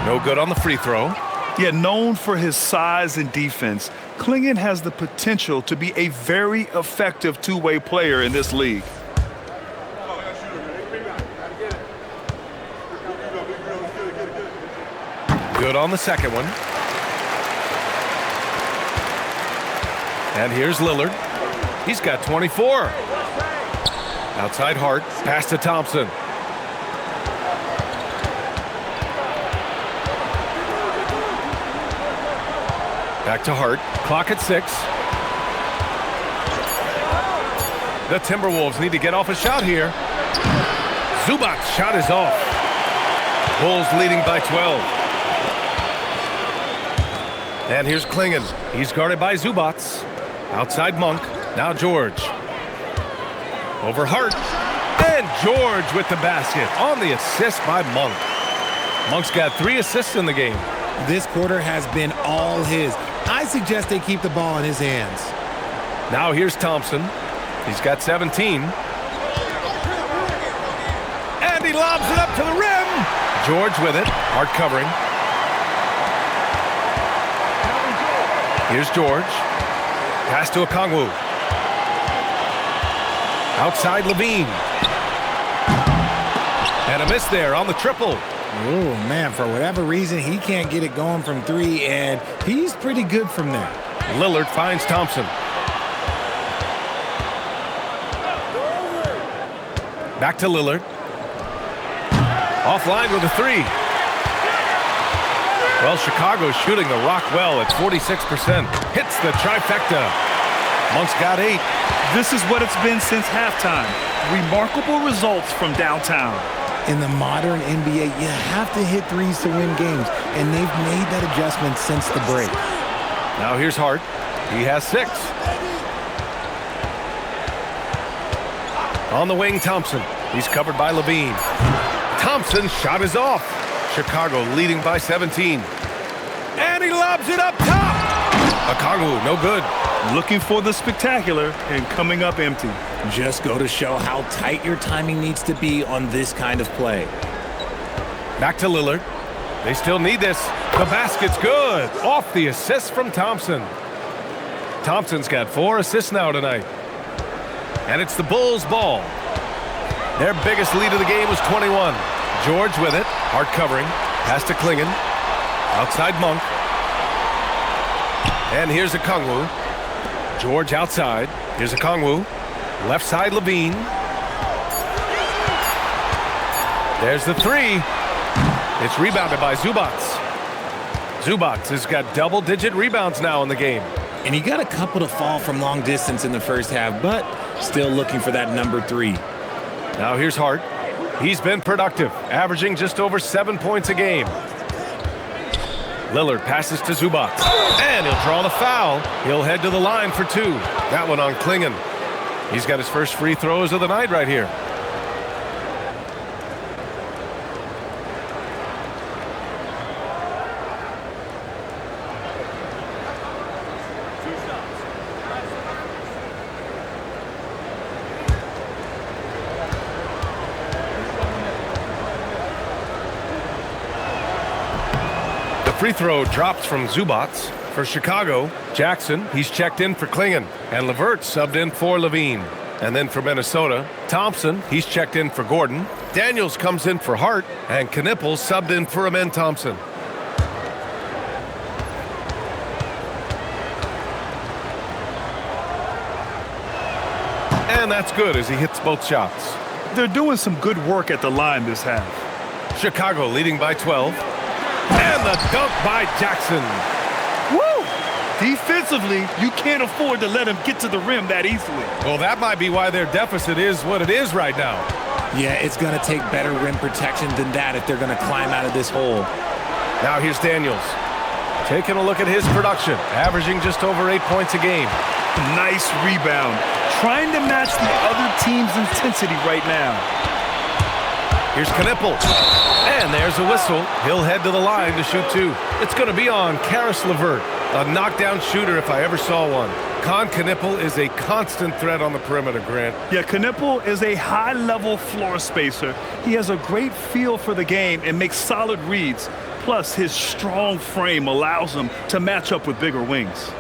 No good on the free throw. Yet known for his size and defense, Klingon has the potential to be a very effective two-way player in this league. Good on the second one. And here's Lillard. He's got 24. Outside Hart. Pass to Thompson. Back to Hart. Clock at 6. The Timberwolves need to get off a shot here. Zubac's shot is off. Bulls leading by 12. And here's Klingon. He's guarded by Zubats. Outside Monk. Now George. Over Hart. And George with the basket on the assist by Monk. Monk's got 3 assists in the game. This quarter has been all his. I suggest they keep the ball in his hands. Now here's Thompson. He's got 17. And he lobs it up to the rim. George with it. Hart covering. Here's George. Pass to Okongwu. Outside Levine. And a miss there on the triple. Oh, man, for whatever reason, he can't get it going from 3, and he's pretty good from there. Lillard finds Thompson. Back to Lillard. Offline with a 3. Well, Chicago's shooting the rock well at 46%. Hits the trifecta. Monk's got 8. This is what it's been since halftime. Remarkable results from downtown. In the modern NBA, you have to hit 3s to win games, and they've made that adjustment since the break. Now here's Hart. He has 6. On the wing, Thompson. He's covered by Levine. Thompson's shot is off. Chicago leading by 17. And he lobs it up top. Okongwu, no good. Looking for the spectacular and coming up empty. Just go to show how tight your timing needs to be on this kind of play. Back to Lillard. They still need this. The basket's good. Off the assist from Thompson. Thompson's got 4 assists now tonight. And it's the Bulls' ball. Their biggest lead of the game was 21. George with it. Hard covering. Pass to Klingon. Outside Monk. And here's Okongwu. George outside. Here's Okongwu. Left side Levine. There's the 3. It's rebounded by Zubats. Zubats has got double-digit rebounds now in the game. And he got a couple to fall from long distance in the first half, but still looking for that number 3. Now here's Hart. He's been productive, averaging just over 7 points a game. Lillard passes to Zubats. And he'll draw the foul. He'll head to the line for 2. That one on Klingon. He's got his first free throws of the night right here. Free throw drops from Zubats. For Chicago, Jackson, he's checked in for Klingon. And Levert subbed in for Levine. And then for Minnesota, Thompson, he's checked in for Gordon. Daniels comes in for Hart. And Knippel subbed in for Amen Thompson. And that's good as he hits both shots. They're doing some good work at the line this half. Chicago leading by 12. And the dunk by Jackson. Woo! Defensively, you can't afford to let him get to the rim that easily. Well, that might be why their deficit is what it is right now. Yeah, it's going to take better rim protection than that if they're going to climb out of this hole. Now here's Daniels. Taking a look at his production, averaging just over 8 points a game. Nice rebound. Trying to match the other team's intensity right now. Here's Knippel. And there's a whistle. He'll head to the line to shoot 2. It's going to be on Karis LeVert, a knockdown shooter if I ever saw one. Con Knippel is a constant threat on the perimeter, Grant. Yeah, Knippel is a high-level floor spacer. He has a great feel for the game and makes solid reads. Plus, his strong frame allows him to match up with bigger wings.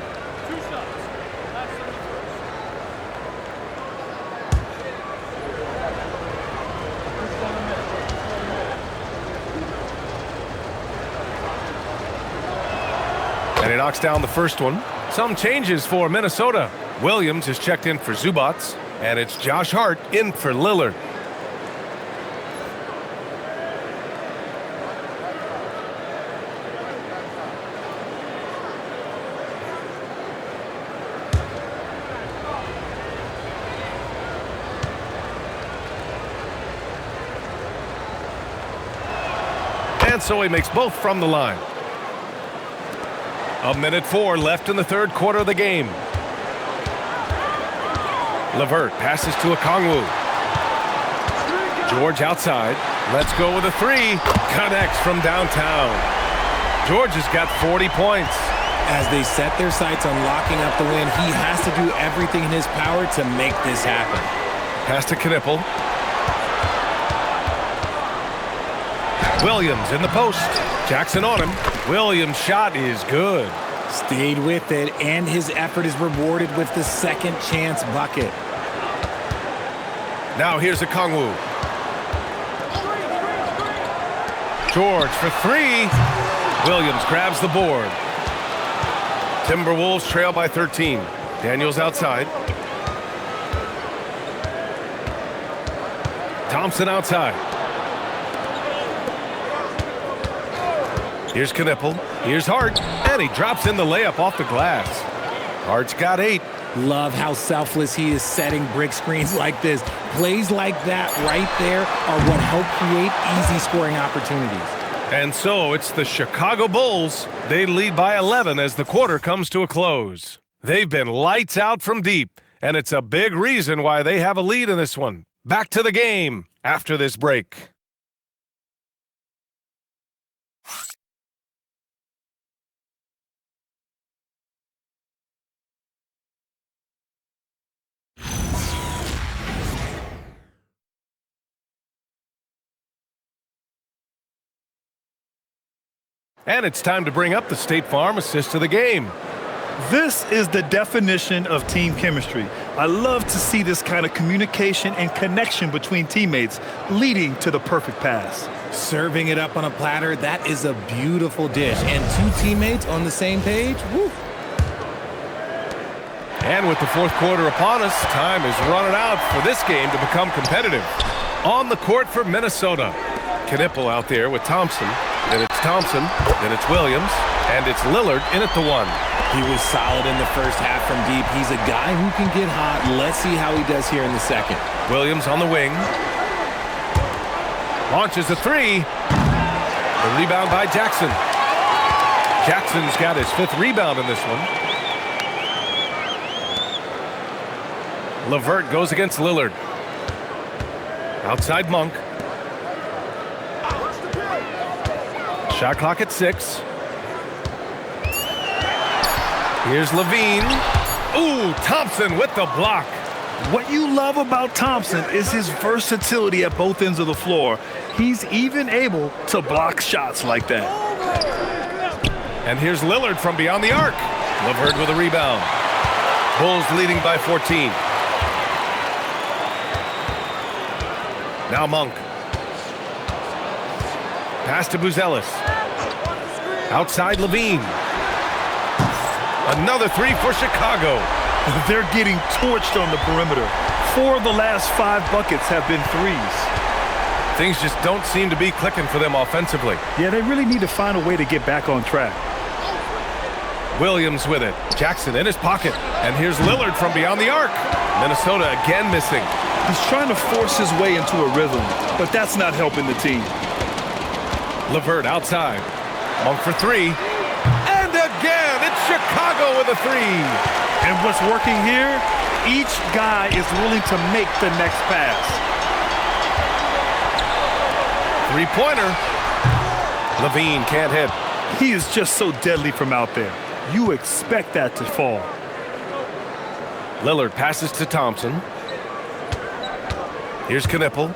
And he knocks down the first one. Some changes for Minnesota. Williams is checked in for Zubats, and it's Josh Hart in for Lillard. And so he makes both from the line. 1:04 left in the third quarter of the game. LeVert passes to Okongwu. George outside. Let's go with a three. Connects from downtown. George has got 40 points. As they set their sights on locking up the win, he has to do everything in his power to make this happen. Pass to Knipple. Williams in the post. Jackson on him. Williams' shot is good. Stayed with it, and his effort is rewarded with the second chance bucket. Now here's Okongwu. George for three. Williams grabs the board. Timberwolves trail by 13. Daniels outside. Thompson outside. Here's Knipple. Here's Hart. And he drops in the layup off the glass. Hart's got 8. Love how selfless he is setting brick screens like this. Plays like that right there are what help create easy scoring opportunities. And so it's the Chicago Bulls. They lead by 11 as the quarter comes to a close. They've been lights out from deep, and it's a big reason why they have a lead in this one. Back to the game after this break. And it's time to bring up the State Farm assist of the game. This is the definition of team chemistry. I love to see this kind of communication and connection between teammates leading to the perfect pass. Serving it up on a platter, that is a beautiful dish. And two teammates on the same page, woo. And with the fourth quarter upon us, time is running out for this game to become competitive. On the court for Minnesota. Knipple out there with Thompson. Then it's Thompson. Then it's Williams. And it's Lillard in at the 1. He was solid in the first half from deep. He's a guy who can get hot. Let's see how he does here in the second. Williams on the wing. Launches a three. The rebound by Jackson. Jackson's got his 5th rebound in this one. LeVert goes against Lillard. Outside Monk. Shot clock at 6. Here's Levine. Ooh, Thompson with the block. What you love about Thompson is his versatility at both ends of the floor. He's even able to block shots like that. And here's Lillard from beyond the arc. LeVert with a rebound. Bulls leading by 14. Now Monk. Pass to Buzelis. Outside Levine. Another three for Chicago. They're getting torched on the perimeter. 4 of the last 5 buckets have been threes. Things just don't seem to be clicking for them offensively. Yeah, they really need to find a way to get back on track. Williams with it. Jackson in his pocket. And here's Lillard from beyond the arc. Minnesota again missing. He's trying to force his way into a rhythm, but that's not helping the team. LeVert outside. Monk for 3. And again, it's Chicago with a 3. And what's working here, each guy is willing to make the next pass. 3-pointer. Levine can't hit. He is just so deadly from out there. You expect that to fall. Lillard passes to Thompson. Here's Knipple.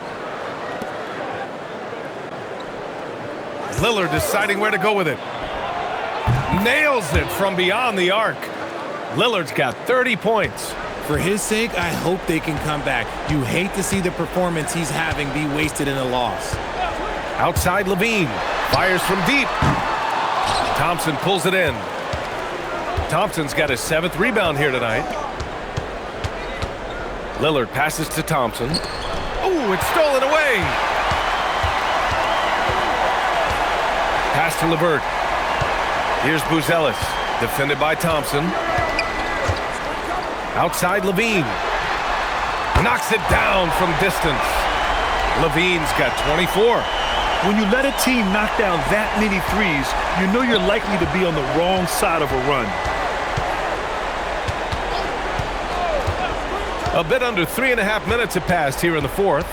Lillard deciding where to go with it. Nails it from beyond the arc. Lillard's got 30 points. For his sake, I hope they can come back. You hate to see the performance he's having be wasted in a loss. Outside Levine. Fires from deep. Thompson pulls it in. Thompson's got his 7th rebound here tonight. Lillard passes to Thompson. Oh, it's stolen away. Pass to LeVert. Here's Buzelis. Defended by Thompson. Outside Levine. Knocks it down from distance. Levine's got 24. When you let a team knock down that many threes, you know you're likely to be on the wrong side of a run. A bit under 3.5 minutes have passed here in the fourth.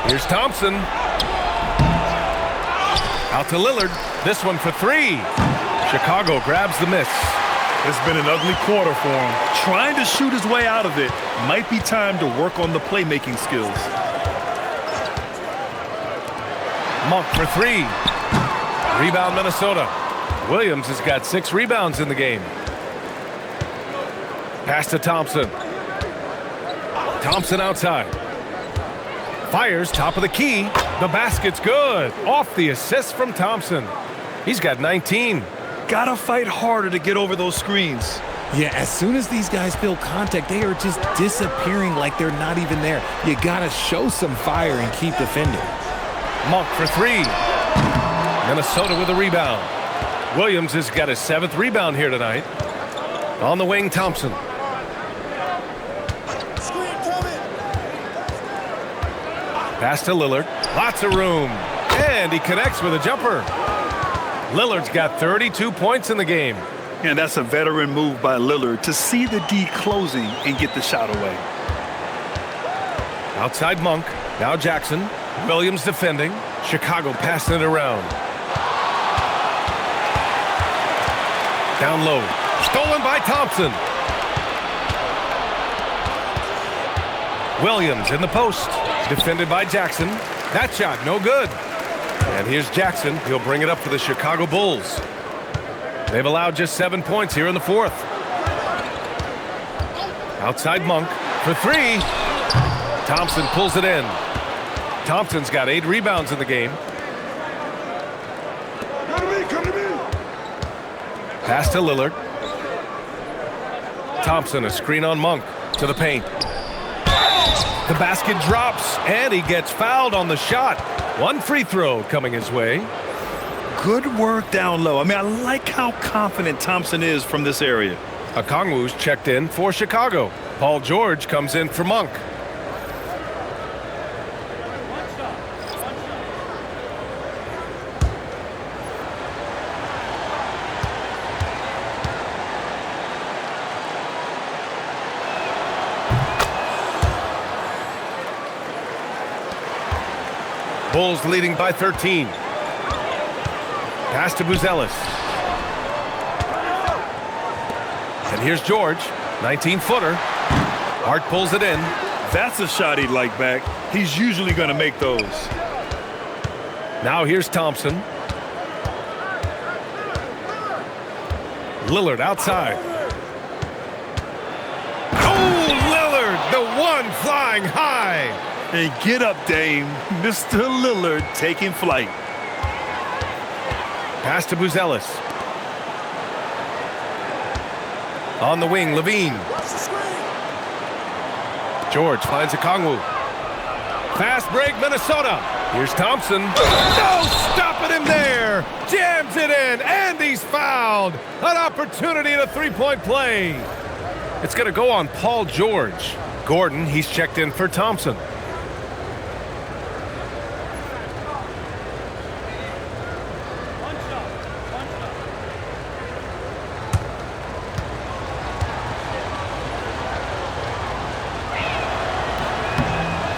Here's Thompson. Out to Lillard. This one for three. Chicago grabs the miss. It's been an ugly quarter for him. Trying to shoot his way out of it. Might be time to work on the playmaking skills. Monk for three. Rebound Minnesota. Williams has got 6 rebounds in the game. Pass to Thompson. Thompson outside. Fires top of the key. The basket's good. Off the assist from Thompson. He's got 19. Gotta fight harder to get over those screens. Yeah, as soon as these guys feel contact, they are just disappearing like they're not even there. You gotta show some fire and keep defending. Monk for three. Minnesota with a rebound. Williams has got his 7th rebound here tonight. On the wing, Thompson. Pass to Lillard. Lots of room. And he connects with a jumper. Lillard's got 32 points in the game. And that's a veteran move by Lillard to see the D closing and get the shot away. Outside Monk. Now Jackson. Williams defending. Chicago passing it around. Down low. Stolen by Thompson. Williams in the post. Defended by Jackson. That shot no good. And here's Jackson. He'll bring it up for the Chicago Bulls. They've allowed just 7 points here in the fourth. Outside Monk for three. Thompson pulls it in. Thompson's got 8 rebounds in the game. Come to me. Pass to Lillard. Thompson, a screen on Monk to the paint. The basket drops, and he gets fouled on the shot. 1 free throw coming his way. Good work down low. I mean, I like how confident Thompson is from this area. Okongwu's checked in for Chicago. Paul George comes in for Monk. Bulls leading by 13. Pass to Buzelis. And here's George, 19-footer. Hart pulls it in. That's a shot he'd like back. He's usually going to make those. Now here's Thompson. Lillard outside. Oh, Lillard, the one flying high. And get up, Dame. Mr. Lillard taking flight. Pass to Buzelis. On the wing, Levine. George finds Okongwu. Fast break, Minnesota. Here's Thompson. No stopping him there. Jams it in, and he's fouled. An opportunity in a three-point play. It's going to go on Paul George. Gordon, he's checked in for Thompson.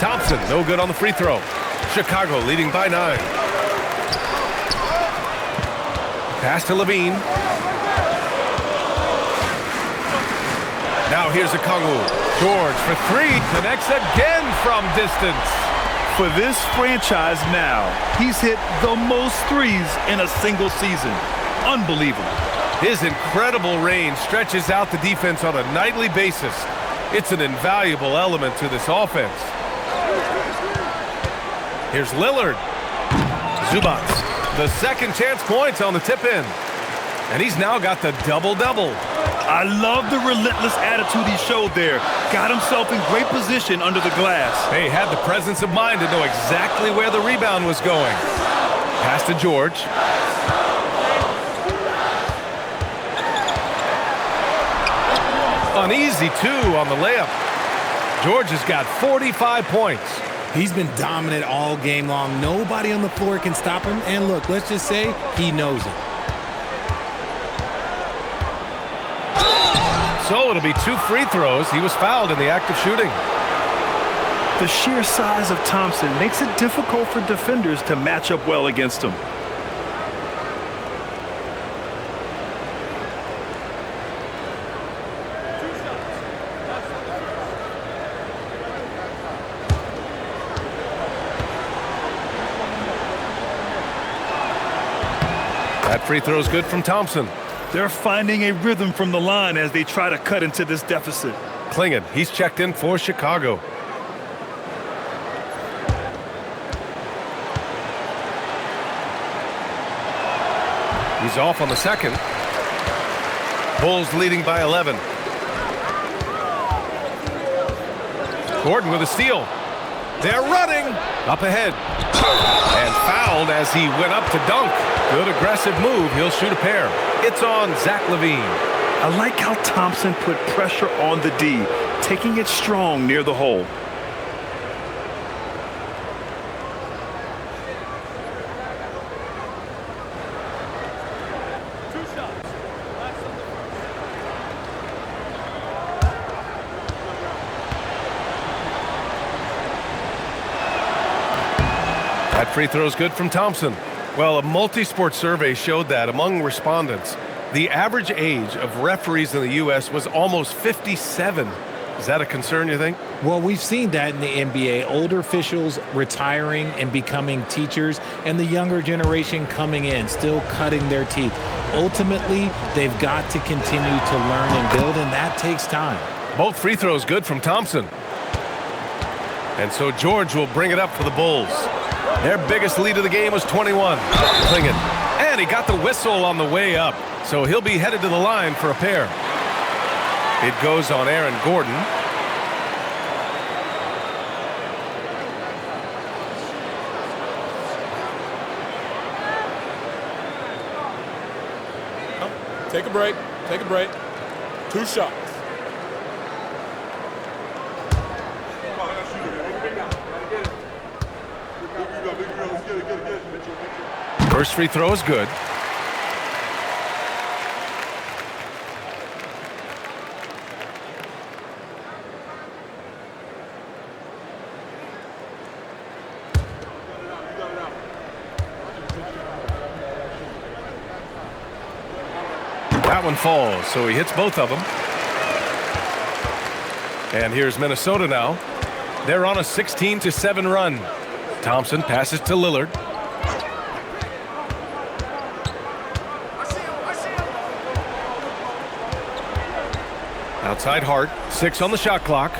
Thompson, no good on the free throw. Chicago leading by 9. Pass to Levine. Now here's Okongwu. George for three. Connects again from distance. For this franchise now, he's hit the most threes in a single season. Unbelievable. His incredible range stretches out the defense on a nightly basis. It's an invaluable element to this offense. Here's Lillard. Zubac, the second chance points on the tip-in. And he's now got the double-double. I love the relentless attitude he showed there. Got himself in great position under the glass. He had the presence of mind to know exactly where the rebound was going. Pass to George. An easy 2 on the layup. George has got 45 points. He's been dominant all game long. Nobody on the floor can stop him. And look, let's just say he knows it. So it'll be 2 free throws. He was fouled in the act of shooting. The sheer size of Thompson makes it difficult for defenders to match up well against him. That free throw is good from Thompson. They're finding a rhythm from the line as they try to cut into this deficit. Klingon, he's checked in for Chicago. He's off on the second. Bulls leading by 11. Gordon with a steal. They're running. Up ahead. And fouled as he went up to dunk. Good aggressive move. He'll shoot a pair. It's on Zach LaVine. I like how Thompson put pressure on the D, taking it strong near the hole. That free throw is good from Thompson. Well, a multi-sport survey showed that among respondents, the average age of referees in the U.S. was almost 57. Is that a concern, you think? Well, we've seen that in the NBA. Older officials retiring and becoming teachers, and the younger generation coming in, still cutting their teeth. Ultimately, they've got to continue to learn and build, and that takes time. Both free throws good from Thompson. And so George will bring it up for the Bulls. Their biggest lead of the game was 21. Klingon. And he got the whistle on the way up. So he'll be headed to the line for a pair. It goes on Aaron Gordon. Take a break. Take a break. 2 shots. First free throw is good. That one falls, so he hits both of them. And here's Minnesota now. They're on a 16-7 run. Thompson passes to Lillard. Outside Hart, 6 on the shot clock.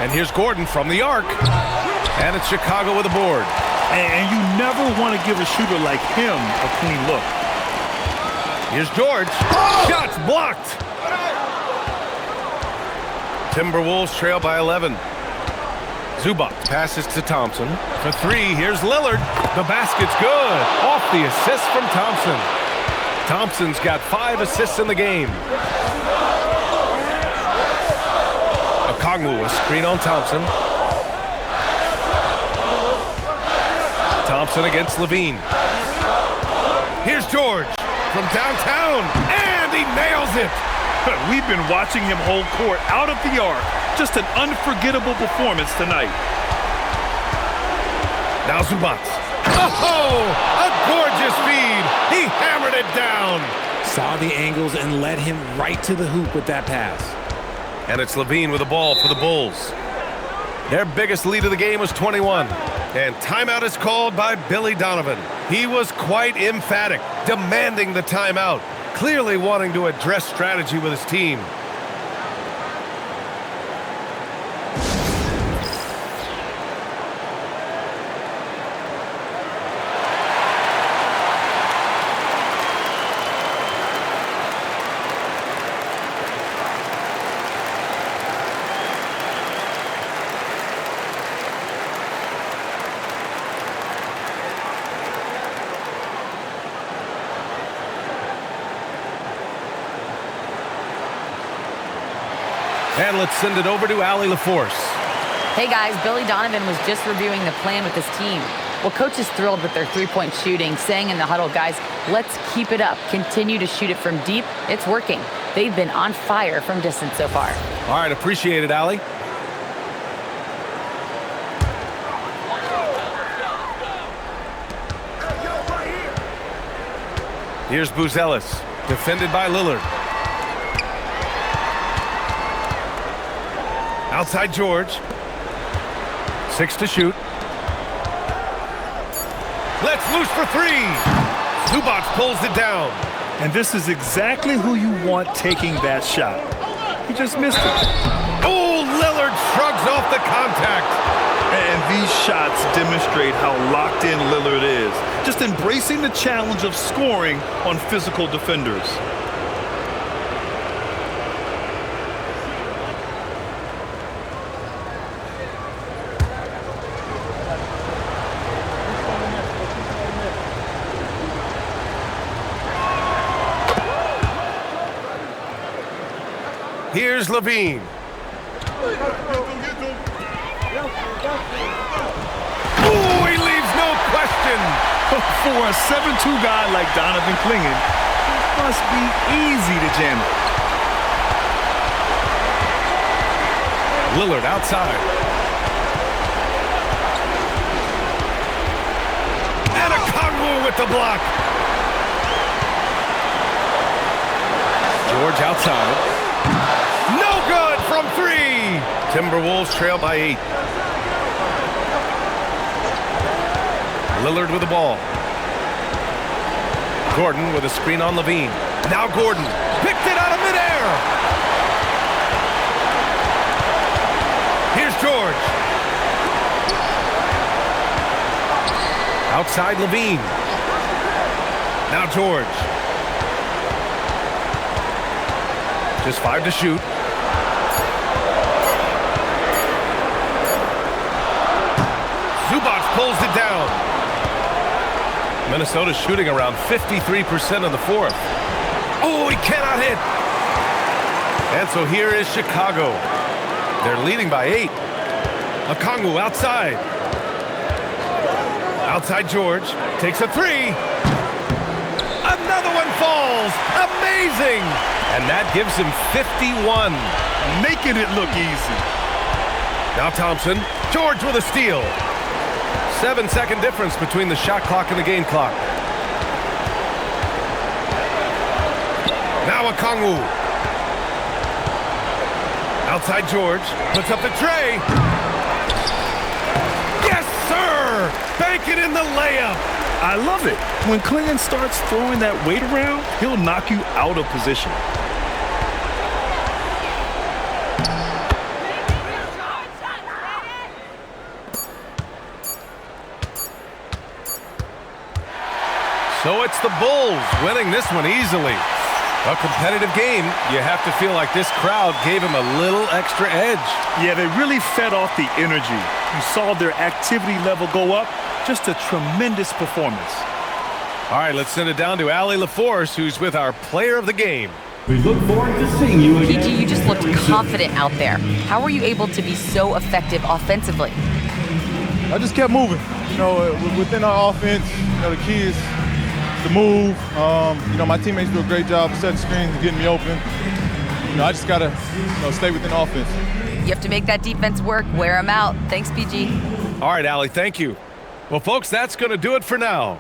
And here's Gordon from the arc. And it's Chicago with a board. And you never want to give a shooter like him a clean look. Here's George. Shots blocked. Timberwolves trail by 11. Zubac passes to Thompson. For 3, here's Lillard. The basket's good. Off the assist from Thompson. Thompson's got 5 assists in the game. Okongwu a screen on Thompson. Thompson against LaVine. Here's George from downtown, and he nails it. We've been watching him hold court out of the arc. Just an unforgettable performance tonight. Now Zubac. Oh, a gorgeous feed. He hammered it down. Saw the angles and led him right to the hoop with that pass. And it's LaVine with the ball for the Bulls. Their biggest lead of the game was 21. And timeout is called by Billy Donovan. He was quite emphatic, demanding the timeout, clearly wanting to address strategy with his team. And let's send it over to Allie LaForce. Hey guys, Billy Donovan was just reviewing the plan with his team. Well, coach is thrilled with their three-point shooting, saying in the huddle, guys, let's keep it up. Continue to shoot it from deep. It's working. They've been on fire from distance so far. All right, appreciate it, Allie. Here's Buzelis, defended by Lillard. Outside George. 6 to shoot. Let's loose for 3. Zubac pulls it down. And this is exactly who you want taking that shot. He just missed it. Oh, Lillard shrugs off the contact. And these shots demonstrate how locked in Lillard is. Just embracing the challenge of scoring on physical defenders. Here's Levine. Oh, he leaves no question. For a 7'2" guy like Donovan Clingan, it must be easy to jam it. Lillard outside. And a Congo with the block. George outside. No good from 3. Timberwolves trail by 8. Lillard with the ball. Gordon with a screen on Levine. Now Gordon picked it out of midair. Here's George. Outside Levine. Now George. Just 5 to shoot. Zubac pulls it down. Minnesota shooting around 53% in the fourth. Oh, he cannot hit. And so here is Chicago. They're leading by 8. Okongwu outside. Outside George. Takes a 3. Another one falls. Amazing. And that gives him 51. Making it look easy. Now Thompson. George with a steal. 7-second difference between the shot clock and the game clock. Now Okongwu. Outside George. Puts up the tray. Yes, sir! Bank it in the layup. I love it. When Clingan starts throwing that weight around, he'll knock you out of position. So it's the Bulls winning this one easily. A competitive game. You have to feel like this crowd gave him a little extra edge. Yeah, they really fed off the energy. You saw their activity level go up. Just a tremendous performance. All right, let's send it down to Allie LaForce, who's with our player of the game. We look forward to seeing you again. PG, you just looked confident out there. How were you able to be so effective offensively? I just kept moving. You know, within our offense, you know, the key is to move. You know, my teammates do a great job of setting screens and getting me open. You know, I just gotta, you know, stay within offense. You have to make that defense work. Wear them out. Thanks, PG. All right, Allie, thank you. Well, folks, that's going to do it for now.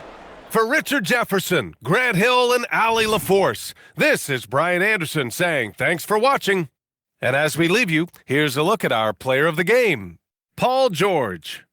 For Richard Jefferson, Grant Hill, and Allie LaForce, this is Brian Anderson saying thanks for watching. And as we leave you, here's a look at our player of the game, Paul George.